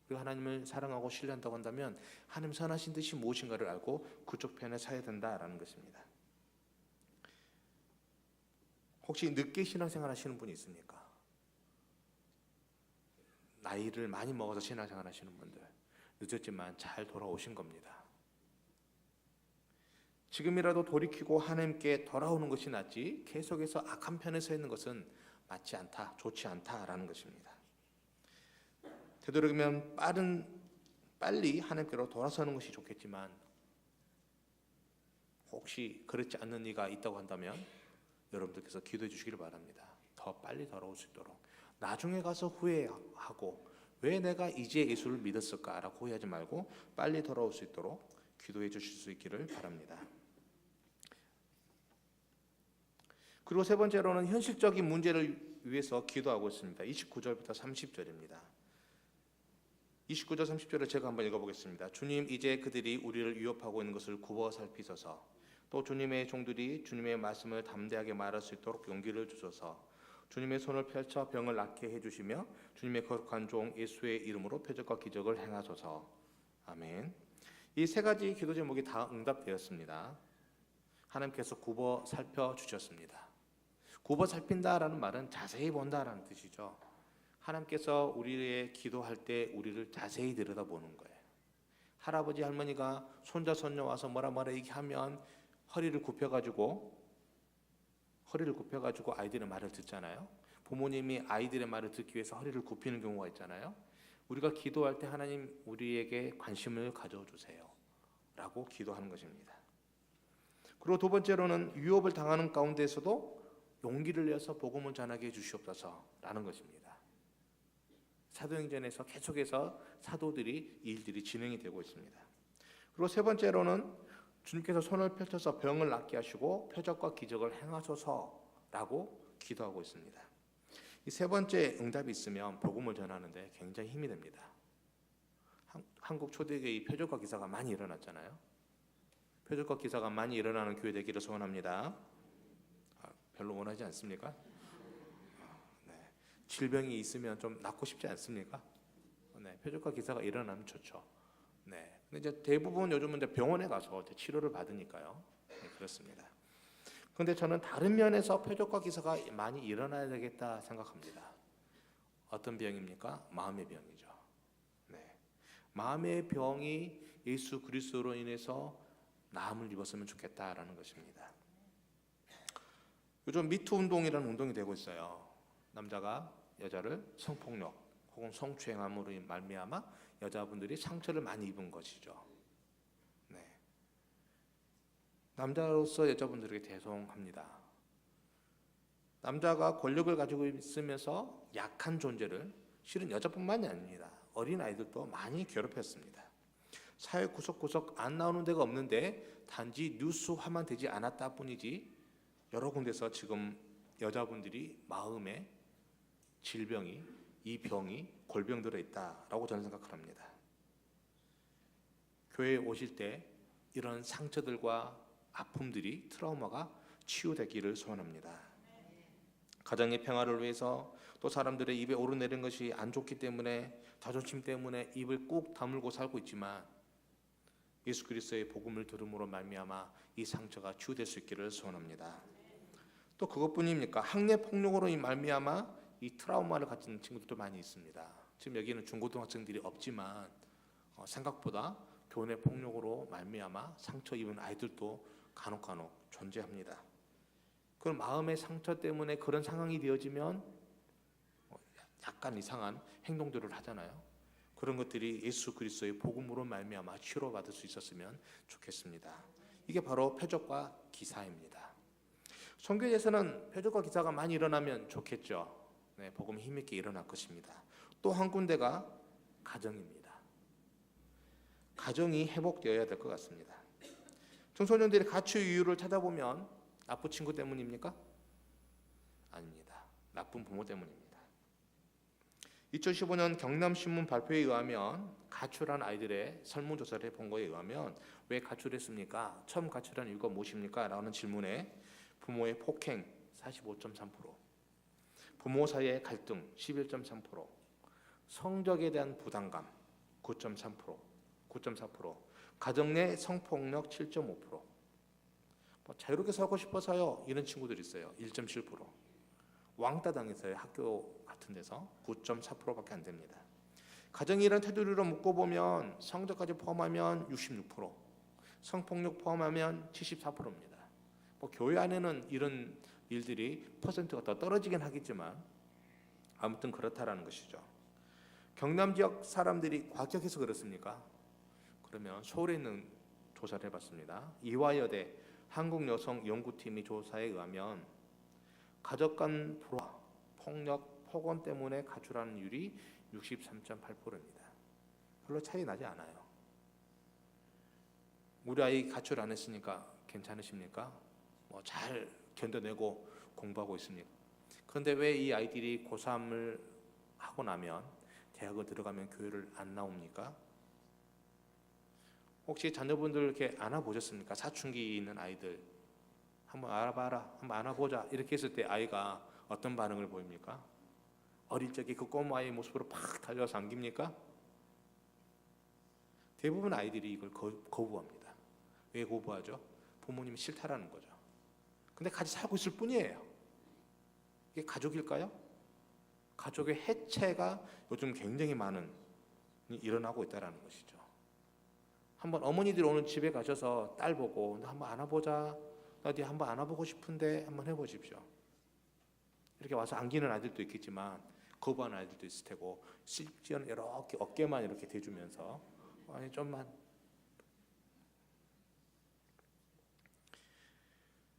F: 우리가 하나님을 사랑하고 신뢰한다고 한다면 하나님 선하신 뜻이 무엇인가를 알고 그쪽 편에 서야 된다라는 것입니다. 혹시 늦게 신앙생활 하시는 분이 있습니까? 나이를 많이 먹어서 신앙생활 하시는 분들, 늦었지만 잘 돌아오신 겁니다. 지금이라도 돌이키고 하나님께 돌아오는 것이 낫지 계속해서 악한 편에 서 있는 것은 맞지 않다, 좋지 않다라는 것입니다. 되도록이면 빨리 하나님께로 돌아서는 것이 좋겠지만 혹시 그렇지 않는 이가 있다고 한다면 여러분들께서 기도해 주시기를 바랍니다. 더 빨리 돌아올 수 있도록. 나중에 가서 후회하고 왜 내가 이제 예수를 믿었을까라고 후회하지 말고 빨리 돌아올 수 있도록 기도해 주실 수 있기를 바랍니다. 그리고 세 번째로는 현실적인 문제를 위해서 기도하고 있습니다. 29절부터 30절입니다. 29절 30절을 제가 한번 읽어보겠습니다. 주님, 이제 그들이 우리를 위협하고 있는 것을 굽어 살피소서. 또 주님의 종들이 주님의 말씀을 담대하게 말할 수 있도록 용기를 주소서. 주님의 손을 펼쳐 병을 낫게 해주시며 주님의 거룩한 종 예수의 이름으로 표적과 기적을 행하소서. 아멘. 이 세 가지 기도 제목이 다 응답되었습니다. 하나님께서 굽어 살펴주셨습니다. 굽어 살핀다라는 말은 자세히 본다라는 뜻이죠. 하나님께서 우리의 기도할 때 우리를 자세히 들여다보는 거예요. 할아버지 할머니가 손자 손녀 와서 뭐라 얘기하면 허리를 굽혀가지고 아이들의 말을 듣잖아요. 부모님이 아이들의 말을 듣기 위해서 허리를 굽히는 경우가 있잖아요. 우리가 기도할 때 하나님 우리에게 관심을 가져주세요 라고 기도하는 것입니다. 그리고 두 번째로는 유업을 당하는 가운데서도 용기를 내서 복음을 전하게 해주시옵소서 라는 것입니다. 사도행전에서 계속해서 사도들이 이 일들이 진행이 되고 있습니다. 그리고 세 번째로는 주님께서 손을 펼쳐서 병을 낫게 하시고 표적과 기적을 행하소서라고 기도하고 있습니다. 이 세 번째 응답이 있으면 복음을 전하는데 굉장히 힘이 됩니다. 한국 초대교회 표적과 기사가 많이 일어났잖아요. 표적과 기사가 많이 일어나는 교회 되기를 소원합니다. 별로 원하지 않습니까? 네. 질병이 있으면 좀 낫고 싶지 않습니까? 네. 표적과 기사가 일어나면 좋죠. 네. 근데 이제 대부분 요즘은 이제 병원에 가서 치료를 받으니까요. 네, 그렇습니다. 그런데 저는 다른 면에서 표적과 기사가 많이 일어나야 되겠다 생각합니다. 어떤 병입니까? 마음의 병이죠. 네. 마음의 병이 예수 그리스도로 인해서 나음을 입었으면 좋겠다라는 것입니다. 요즘 미투 운동이라는 운동이 되고 있어요. 남자가 여자를 성폭력 혹은 성추행함으로 말미암아 여자분들이 상처를 많이 입은 것이죠. 네. 남자로서 여자분들에게 죄송합니다. 남자가 권력을 가지고 있으면서 약한 존재를 실은 여자뿐만이 아닙니다. 어린 아이들도 많이 괴롭혔습니다. 사회 구석구석 안 나오는 데가 없는데 단지 뉴스화만 되지 않았다 뿐이지 여러 군데서 지금 여자분들이 마음에 질병이 이 병이 골병들어 있다라고 저는 생각을 합니다. 교회에 오실 때 이런 상처들과 아픔들이 트라우마가 치유되기를 소원합니다. 가정의 평화를 위해서 또 사람들의 입에 오르내린 것이 안 좋기 때문에 자존심 때문에 입을 꾹 다물고 살고 있지만 예수 그리스도의 복음을 들음으로 말미암아 이 상처가 치유될 수 있기를 소원합니다. 또 그것뿐입니까? 학내 폭력으로 말미암아 이 트라우마를 가진 친구들도 많이 있습니다. 지금 여기는 중고등학생들이 없지만 생각보다 교내 폭력으로 말미암아 상처 입은 아이들도 간혹 존재합니다. 그 마음의 상처 때문에 그런 상황이 되어지면 약간 이상한 행동들을 하잖아요. 그런 것들이 예수 그리스도의 복음으로 말미암아 치료받을 수 있었으면 좋겠습니다. 이게 바로 표적과 기사입니다. 선교에서는 표적과 기사가 많이 일어나면 좋겠죠. 네, 복음이 힘있게 일어날 것입니다. 또 한 군데가 가정입니다. 가정이 회복되어야 될 것 같습니다. 청소년들이 가출 이유를 찾아보면 나쁜 친구 때문입니까? 아닙니다. 나쁜 부모 때문입니다. 2015년 경남신문 발표에 의하면 가출한 아이들의 설문조사를 해본 거에 의하면 왜 가출했습니까? 처음 가출한 이유가 무엇입니까? 라는 질문에 부모의 폭행 45.3%, 부모 사이의 갈등 11.3%, 성적에 대한 부담감 9.4%, 가정 내 성폭력 7.5%, 자유롭게 살고 싶어서요 이런 친구들이 있어요. 1.7%, 왕따 당해서요 학교 같은 데서 9.4%밖에 안 됩니다. 가정이 이런 테두리로 묶어보면 성적까지 포함하면 66%, 성폭력 포함하면 74%입니다. 교회 안에는 이런 일들이 퍼센트가 더 떨어지긴 하겠지만 아무튼 그렇다라는 것이죠. 경남 지역 사람들이 과격해서 그렇습니까? 그러면 서울에 있는 조사를 해봤습니다. 이화여대 한국여성연구팀이 조사에 의하면 가족 간 불화, 폭력, 폭언 때문에 가출하는 율이 63.8%입니다. 별로 차이 나지 않아요. 우리 아이 가출 안 했으니까 괜찮으십니까? 잘 견뎌내고 공부하고 있습니까? 그런데 왜 이 아이들이 고3을 하고 나면 대학을 들어가면 교회를 안 나옵니까? 혹시 자녀분들 이렇게 안아보셨습니까? 사춘기 있는 아이들 한번 알아봐라, 한번 안아보자 이렇게 했을 때 아이가 어떤 반응을 보입니까? 어릴 적에 그 꼬마의 모습으로 팍 달려서 안깁니까? 대부분 아이들이 이걸 거부합니다. 왜 거부하죠? 부모님이 싫다라는 거죠. 근데 같이 살고 있을 뿐이에요. 이게 가족일까요? 가족의 해체가 요즘 굉장히 많은 일어나고 있다는 것이죠. 한번 어머니들이 오늘 집에 가셔서 딸 보고 나 한번 안아보자, 나 네 한번 안아보고 싶은데 한번 해보십시오. 이렇게 와서 안기는 아이들도 있겠지만 거부하는 아이들도 있을 테고, 심지어는 이렇게 어깨만 이렇게 대주면서 아니 좀만,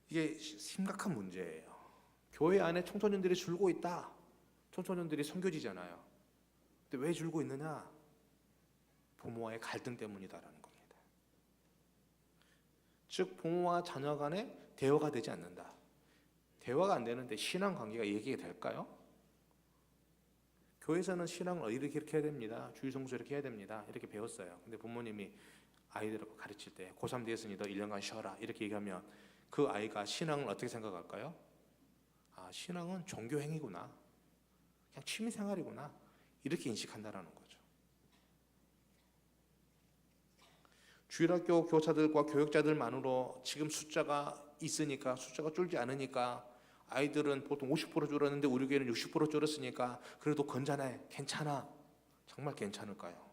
F: 이게 심각한 문제예요. 교회 안에 청소년들이 줄고 있다. 청소년들이 선교지잖아요. 근데 왜 줄고 있느냐? 부모와의 갈등 때문이다라는 겁니다. 즉 부모와 자녀 간에 대화가 되지 않는다. 대화가 안 되는데 신앙 관계가 얘기가 될까요? 교회에서는 신앙을 이렇게 해야 됩니다. 주일 성수 이렇게 해야 됩니다. 이렇게 배웠어요. 근데 부모님이 아이들을 가르칠 때 고3 되었으니 너 1년간 쉬어라 이렇게 얘기하면 그 아이가 신앙을 어떻게 생각할까요? 아, 신앙은 종교 행위구나, 그냥 취미 생활이구나, 이렇게 인식한다라는 거죠. 주일학교 교사들과 교육자들만으로 지금 숫자가 있으니까, 숫자가 줄지 않으니까, 아이들은 보통 50% 줄었는데 우리 교회는 60% 줄었으니까 그래도 건전해, 괜찮아. 정말 괜찮을까요?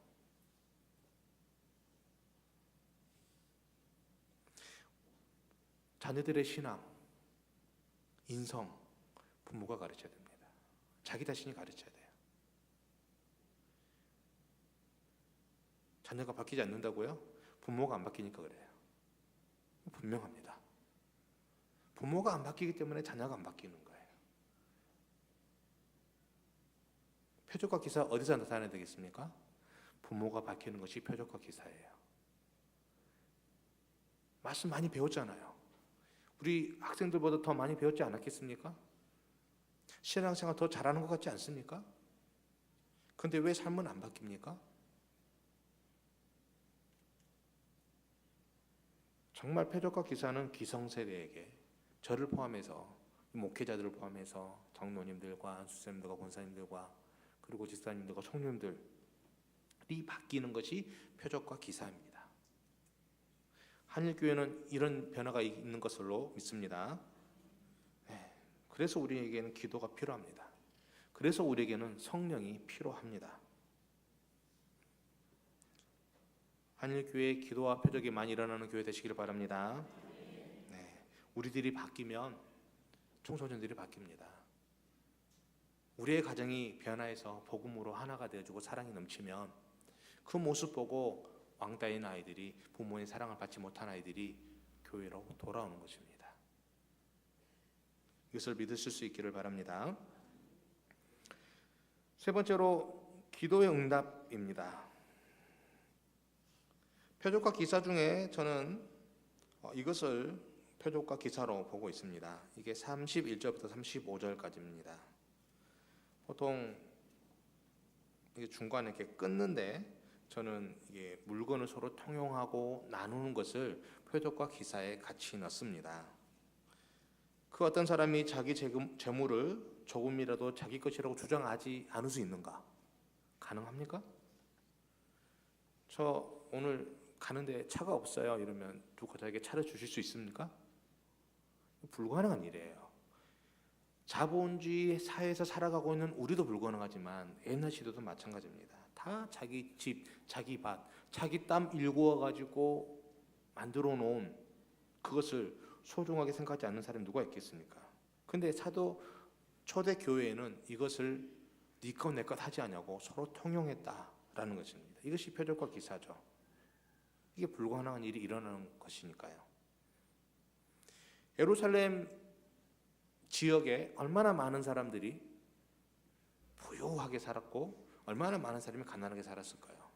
F: 자녀들의 신앙, 인성, 부모가 가르쳐야 됩니다. 자기 자신이 가르쳐야 돼요. 자녀가 바뀌지 않는다고요? 부모가 안 바뀌니까 그래요. 분명합니다. 부모가 안 바뀌기 때문에 자녀가 안 바뀌는 거예요. 표적과 기사 어디서 나타나야 되겠습니까? 부모가 바뀌는 것이 표적과 기사예요. 말씀 많이 배웠잖아요. 우리 학생들보다 더 많이 배웠지 않았겠습니까? 신앙생활 더 잘하는 것 같지 않습니까? 그런데 왜 삶은 안 바뀝니까? 정말 표적과 기사는 기성세대에게, 저를 포함해서, 목회자들을 포함해서 장로님들과 수쌤들과 권사님들과 그리고 집사님들과 총님들이 바뀌는 것이 표적과 기사입니다. 한일교회는 이런 변화가 있는 것으로 믿습니다. 그래서 우리에게는 기도가 필요합니다. 그래서 우리에게는 성령이 필요합니다. 한일교회의 기도와 표적이 많이 일어나는 교회 되시길 바랍니다. 우리들이 바뀌면 청소년들이 바뀝니다. 우리의 가정이 변화해서 복음으로 하나가 되어주고 사랑이 넘치면 그 모습 보고 왕따인 아이들이, 부모의 사랑을 받지 못한 아이들이 교회로 돌아오는 것입니다. 이것을 믿으실 수 있기를 바랍니다. 세 번째로 기도의 응답입니다. 표적과 기사 중에 저는 이것을 표적과 기사로 보고 있습니다. 이게 31절부터 35절까지입니다. 보통 이게 중간에 이렇게 끊는데 저는 이게 물건을 서로 통용하고 나누는 것을 표적과 기사에 같이 넣습니다. 그 어떤 사람이 자기 재물을 조금이라도 자기 것이라고 주장하지 않을 수 있는가? 가능합니까? 저 오늘 가는데 차가 없어요. 이러면 누가 저에게 차를 주실 수 있습니까? 불가능한 일이에요. 자본주의 사회에서 살아가고 있는 우리도 불가능하지만 옛날 시대도 마찬가지입니다. 다 자기 집, 자기 밭, 자기 땀 일구어 가지고 만들어 놓은 그것을 소중하게 생각하지 않는 사람이 누가 있겠습니까? 근데 초대 교회에는 이것을 네 것 내 것 하지 않냐고 서로 통용했다라는 것입니다. 이것이 표적과 기사죠. 이게 불가능한 일이 일어나는 것이니까요. 예루살렘 지역에 얼마나 많은 사람들이 부유하게 살았고 얼마나 많은 사람이 가난하게 살았을까요?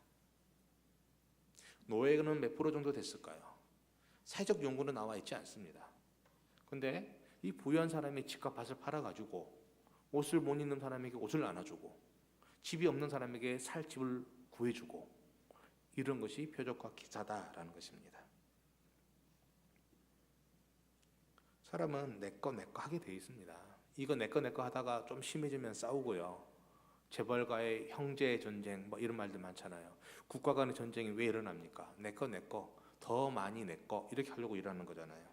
F: 노예는 몇 프로 정도 됐을까요? 사회적 연구는 나와 있지 않습니다. 근데 이 부유한 사람이 집과 밭을 팔아가지고 옷을 못 입는 사람에게 옷을 나눠주고 집이 없는 사람에게 살 집을 구해주고 이런 것이 표적과 기사다라는 것입니다. 사람은 내 거 하게 돼 있습니다. 이거 내 거 하다가 좀 심해지면 싸우고요. 재벌과의 형제 전쟁 뭐 이런 말들 많잖아요. 국가 간의 전쟁이 왜 일어납니까? 내 거 더 많이 내 거 이렇게 하려고 일하는 거잖아요.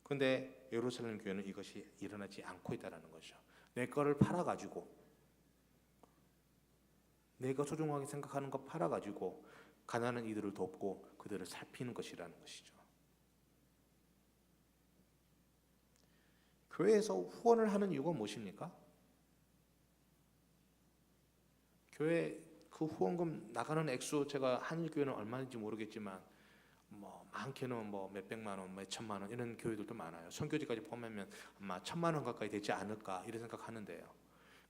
F: 근데 예루살렘 교회는 이것이 일어나지 않고 있다는 거죠. 내 거를 팔아가지고 내가 소중하게 생각하는 거 팔아가지고 가난한 이들을 돕고 그들을 살피는 것이라는 것이죠. 교회에서 후원을 하는 이유가 무엇입니까? 교회 그 후원금 나가는 액수 제가 한일교회는 얼마인지 모르겠지만 뭐 많게는 뭐 몇백만 원, 몇 천만 원 이런 교회들도 많아요. 선교지까지 포함하면 아마 1,000만 원 가까이 되지 않을까 이런 생각하는데요.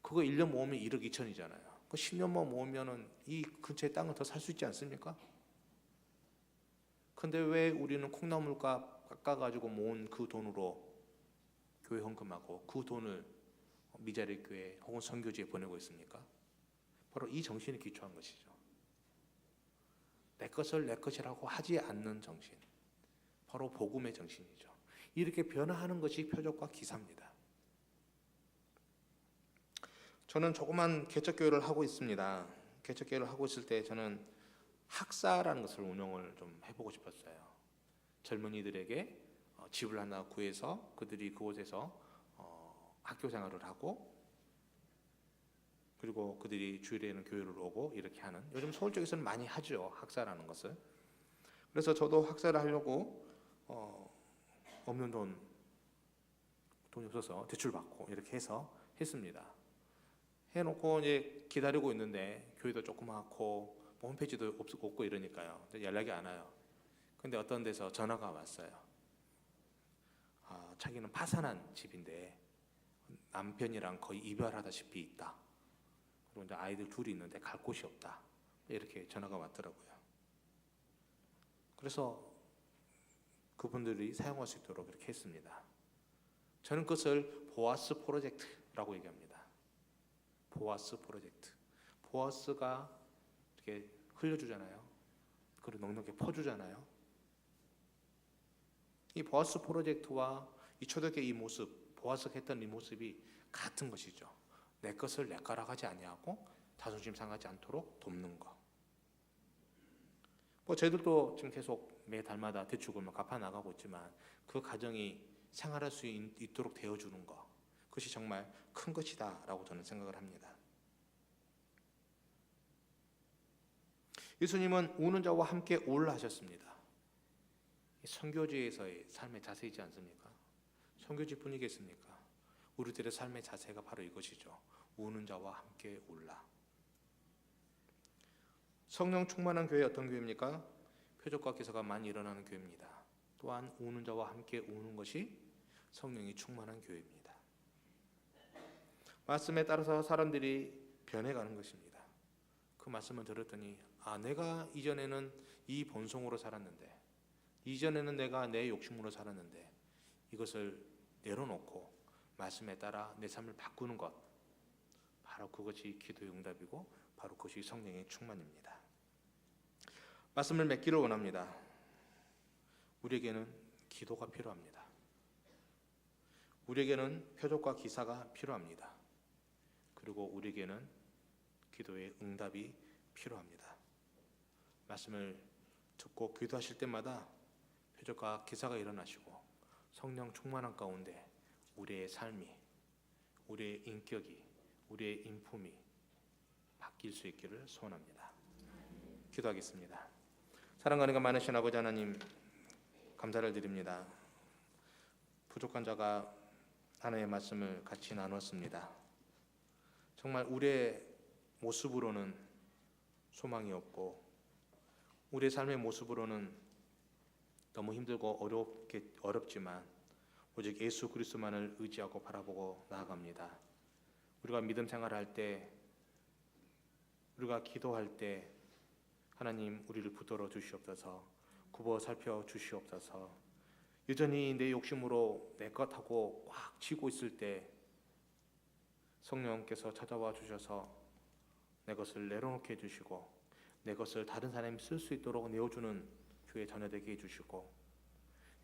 F: 그거 1년 모으면 1억 2천이잖아요. 그 10년만 모으면은 이 근처에 땅을 더 살 수 있지 않습니까? 근데 왜 우리는 콩나물값 깎아가지고 모은 그 돈으로 교회 헌금하고 그 돈을 미자리 교회 혹은 선교지에 보내고 있습니까? 바로 이 정신이 기초한 것이죠. 내 것을 내 것이라고 하지 않는 정신, 바로 복음의 정신이죠. 이렇게 변화하는 것이 표적과 기사입니다. 저는 조그만 개척교회를 하고 있습니다. 개척교회를 하고 있을 때 저는 학사라는 것을 운영을 좀 해보고 싶었어요. 젊은이들에게 집을 하나 구해서 그들이 그곳에서 학교 생활을 하고 그리고 그들이 주일에는 교회를 오고 이렇게 하는, 요즘 서울 쪽에서는 많이 하죠, 학사라는 것을. 그래서 저도 학사를 하려고 없는 돈이 없어서 대출 받고 이렇게 해서 했습니다. 해놓고 이제 기다리고 있는데 교회도 조그맣고 홈페이지도 없고 이러니까요. 연락이 안 와요. 근데 어떤 데서 전화가 왔어요. 자기는 파산한 집인데 남편이랑 거의 이별하다시피 있다. 그리고 이제 아이들 둘이 있는데 갈 곳이 없다. 이렇게 전화가 왔더라고요. 그래서 그분들이 사용할 수 있도록 이렇게 했습니다. 저는 그것을 보아스 프로젝트라고 얘기합니다. 보아스 프로젝트. 보아스가 이렇게 흘려주잖아요. 그리고 넉넉히 퍼주잖아요. 이 보아스 프로젝트와 이 초대교회 이 모습, 보아스가 했던 이 모습이 같은 것이죠. 내 것을 내 거라고 하지 아니하고 자존심 상하지 않도록 돕는 것. 뭐 저희들도 지금 계속 매 달마다 대출금을 갚아 나가고 있지만 그 가정이 생활할 수 있도록 되어주는 것, 그것이 정말 큰 것이다라고 저는 생각을 합니다. 예수님은 우는 자와 함께 울라 하셨습니다. 선교지에서의 삶의 자세이지 않습니까? 선교지뿐이겠습니까? 우리들의 삶의 자세가 바로 이것이죠. 우는 자와 함께 울라. 성령 충만한 교회 어떤 교회입니까? 표적과 기사가 많이 일어나는 교회입니다. 또한 우는 자와 함께 우는 것이 성령이 충만한 교회입니다. 말씀에 따라서 사람들이 변해가는 것입니다. 그 말씀을 들었더니 내가 이전에는 이 본성으로 살았는데, 이전에는 내가 내 욕심으로 살았는데 이것을 내려놓고 말씀에 따라 내 삶을 바꾸는 것, 바로 그것이 기도의 응답이고 바로 그것이 성령의 충만입니다. 말씀을 맺기를 원합니다. 우리에게는 기도가 필요합니다. 우리에게는 표적과 기사가 필요합니다. 그리고 우리에게는 기도의 응답이 필요합니다. 말씀을 듣고 기도하실 때마다 표적과 기사가 일어나시고 성령 충만한 가운데 우리의 삶이, 우리의 인격이, 우리의 인품이 바뀔 수 있기를 소원합니다. 기도하겠습니다. 사랑하는 가 많으신 아버지 하나님, 감사를 드립니다. 부족한 자가 하나님의 말씀을 같이 나눴습니다. 정말 우리의 모습으로는 소망이 없고 우리의 삶의 모습으로는 너무 힘들고 어렵지만 오직 예수 그리스도만을 의지하고 바라보고 나아갑니다. 우리가 믿음 생활할 때, 우리가 기도할 때 하나님 우리를 붙들어 주시옵소서. 굽어 살펴 주시옵소서. 여전히 내 욕심으로 내 것하고 꽉 쥐고 있을 때 성령께서 찾아와 주셔서 내 것을 내려놓게 해주시고 내 것을 다른 사람이 쓸 수 있도록 내어주는 교회 자녀되게 해주시고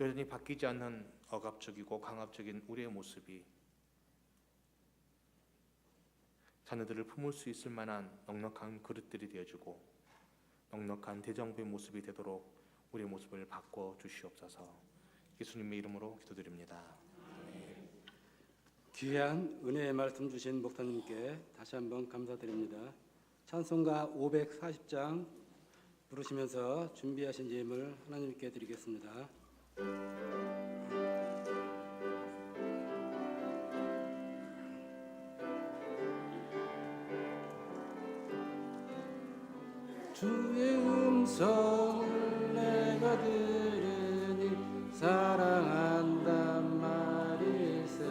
F: 여전히 바뀌지 않는 억압적이고 강압적인 우리의 모습이 자녀들을 품을 수 있을 만한 넉넉한 그릇들이 되어주고 넉넉한 대정부의 모습이 되도록 우리의 모습을 바꿔 주시옵소서. 예수님의 이름으로 기도드립니다.
B: 귀한 은혜의 말씀 주신 목사님께 다시 한번 감사드립니다. 찬송가 540장 부르시면서 준비하신 예물 하나님께 드리겠습니다. 주의 음성을 내가 들으니 사랑한단 말일세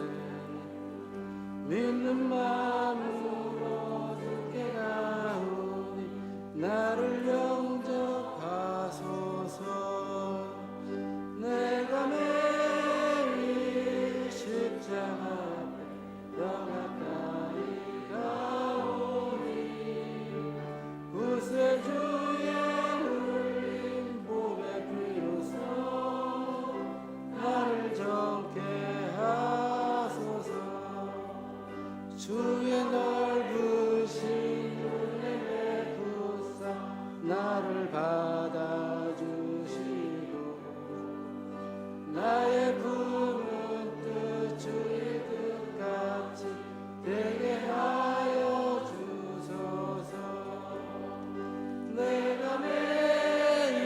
B: 믿는 마음으로 주께 가오니 나를 영접하소서. 내가 매일 십자가 앞에 더 가까이 가오니 구세주의 흘린 보배 비로소 나를 정케 하소서. 주의 넓으신 은혜 베푸사 나를 받아주시고 나의 부른 뜻 주의 뜻같이 되게 하여 주소서. 내가 매일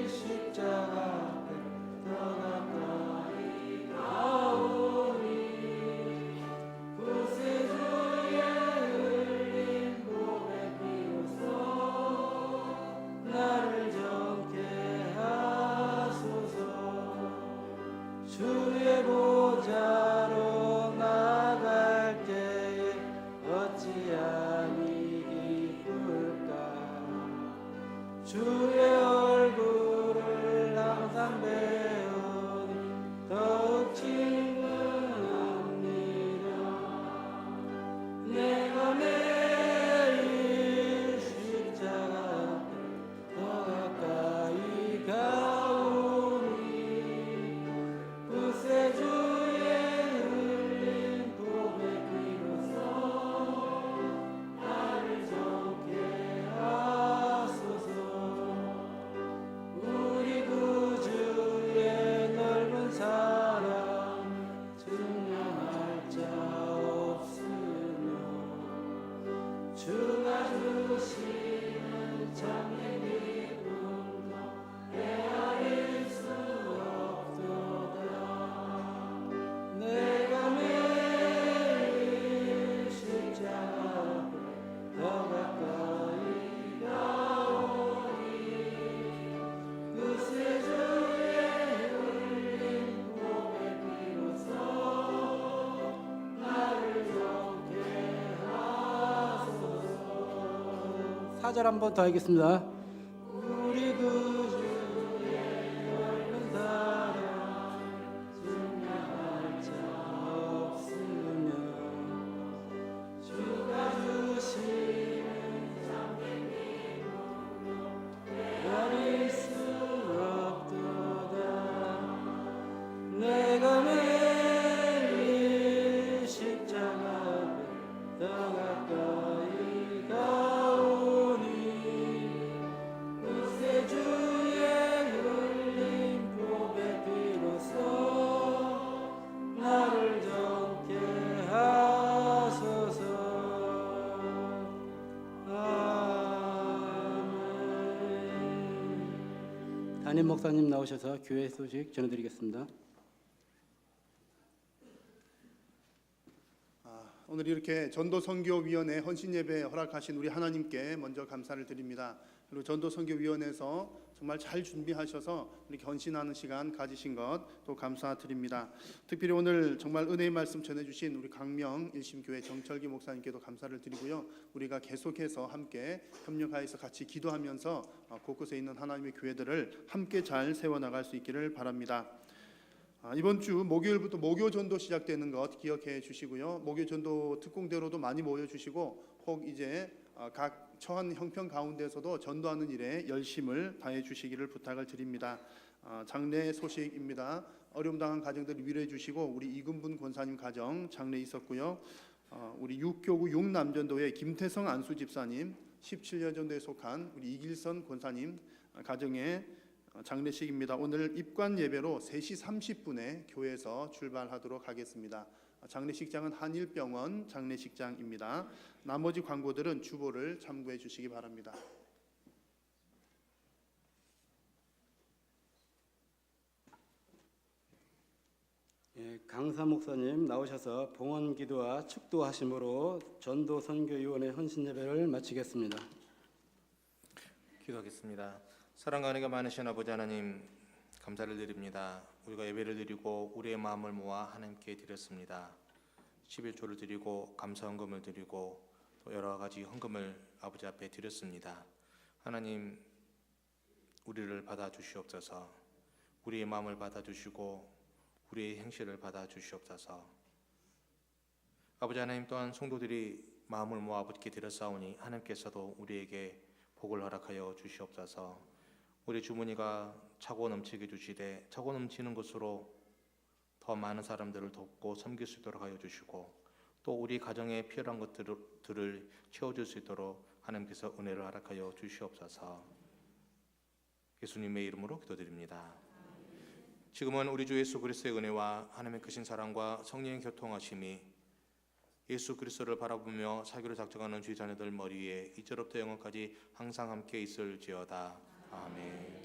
B: 십자가 앞에 더 가까이 가오니 구세주의 흘린 보배 비로소 나를 정케 하소서. 주의 보좌로 나갈 때에 어찌하니 기쁠까. 주의 얼굴을 항상 배우니 더욱 친근합니다. 내가 매일 십자가 앞에 더 가까이 가오니 구세주의 흘린 보배 비로소 나를 정케 하소서. 우리 구주의 넓은 사랑 증명할 자 없으며 주가 주시는 참된 기쁨도 헤아릴 수 없도다. 내가 매일 십자가 앞에 더 가까이 가오니 구세주의 흘린 보배 비로소 나를 정케 하소서. 4절 한 번 더 하겠습니다. 우리 구주의 넓은 사랑 증명할 자 없으며 주가 주시는 안인 목사님 나오셔서 교회 소식 전해드리겠습니다.
E: 오늘 이렇게 전도선교위원회 헌신예배 허락하신 우리 하나님께 먼저 감사를 드립니다. 그리고 전도선교위원회에서 정말 잘 준비하셔서 이렇게 헌신하는 시간 가지신 것 또 감사드립니다. 특별히 오늘 정말 은혜의 말씀 전해주신 우리 강명 일심교회 정철기 목사님께도 감사를 드리고요. 우리가 계속해서 함께 협력하여서 같이 기도하면서 곳곳에 있는 하나님의 교회들을 함께 잘 세워나갈 수 있기를 바랍니다. 이번 주 목요일부터 목요 전도 시작되는 것 기억해 주시고요. 목요 전도 특공대로도 많이 모여 주시고 혹 이제 각 처한 형편 가운데서도 전도하는 일에 열심을 다해 주시기를 부탁을 드립니다. 장례 소식입니다. 어려움 당한 가정들 위로해 주시고 우리 이근분 권사님 가정 장례 있었고요. 우리 6교구 6남전도의 김태성 안수 집사님 17년 전도에 속한 우리 이길선 권사님 가정에 장례식입니다. 오늘 입관 예배로 3시 30분에 교회에서 출발하도록 하겠습니다. 장례식장은 한일병원 장례식장입니다. 나머지 광고들은 주보를 참고해 주시기 바랍니다.
B: 예, 강사 목사님 나오셔서 봉헌 기도와 축도하심으로 전도 선교위원회 헌신 예배를 마치겠습니다.
F: 기도하겠습니다. 사랑과 은혜가 많으신 아버지 하나님 감사를 드립니다. 우리가 예배를 드리고 우리의 마음을 모아 하나님께 드렸습니다. 11조를 드리고 감사 헌금을 드리고 또 여러 가지 헌금을 아버지 앞에 드렸습니다. 하나님 우리를 받아주시옵소서. 우리의 마음을 받아주시고 우리의 행실을 받아주시옵소서. 아버지 하나님 또한 성도들이 마음을 모아 아버지께 드렸사오니 하나님께서도 우리에게 복을 허락하여 주시옵소서. 우리 주머니가 차고 넘치게 주시되 차고 넘치는 것으로 더 많은 사람들을 돕고 섬길 수 있도록 하여 주시고 또 우리 가정에 필요한 것들을 채워줄 수 있도록 하나님께서 은혜를 허락하여 주시옵소서. 예수님의 이름으로 기도드립니다. 지금은 우리 주 예수 그리스도의 은혜와 하나님의 크신 사랑과 성령의 교통하심이 예수 그리스도를 바라보며 사기로 작정하는 주의 자녀들 머리에 이제로부터 영원까지 항상 함께 있을지어다. 아멘.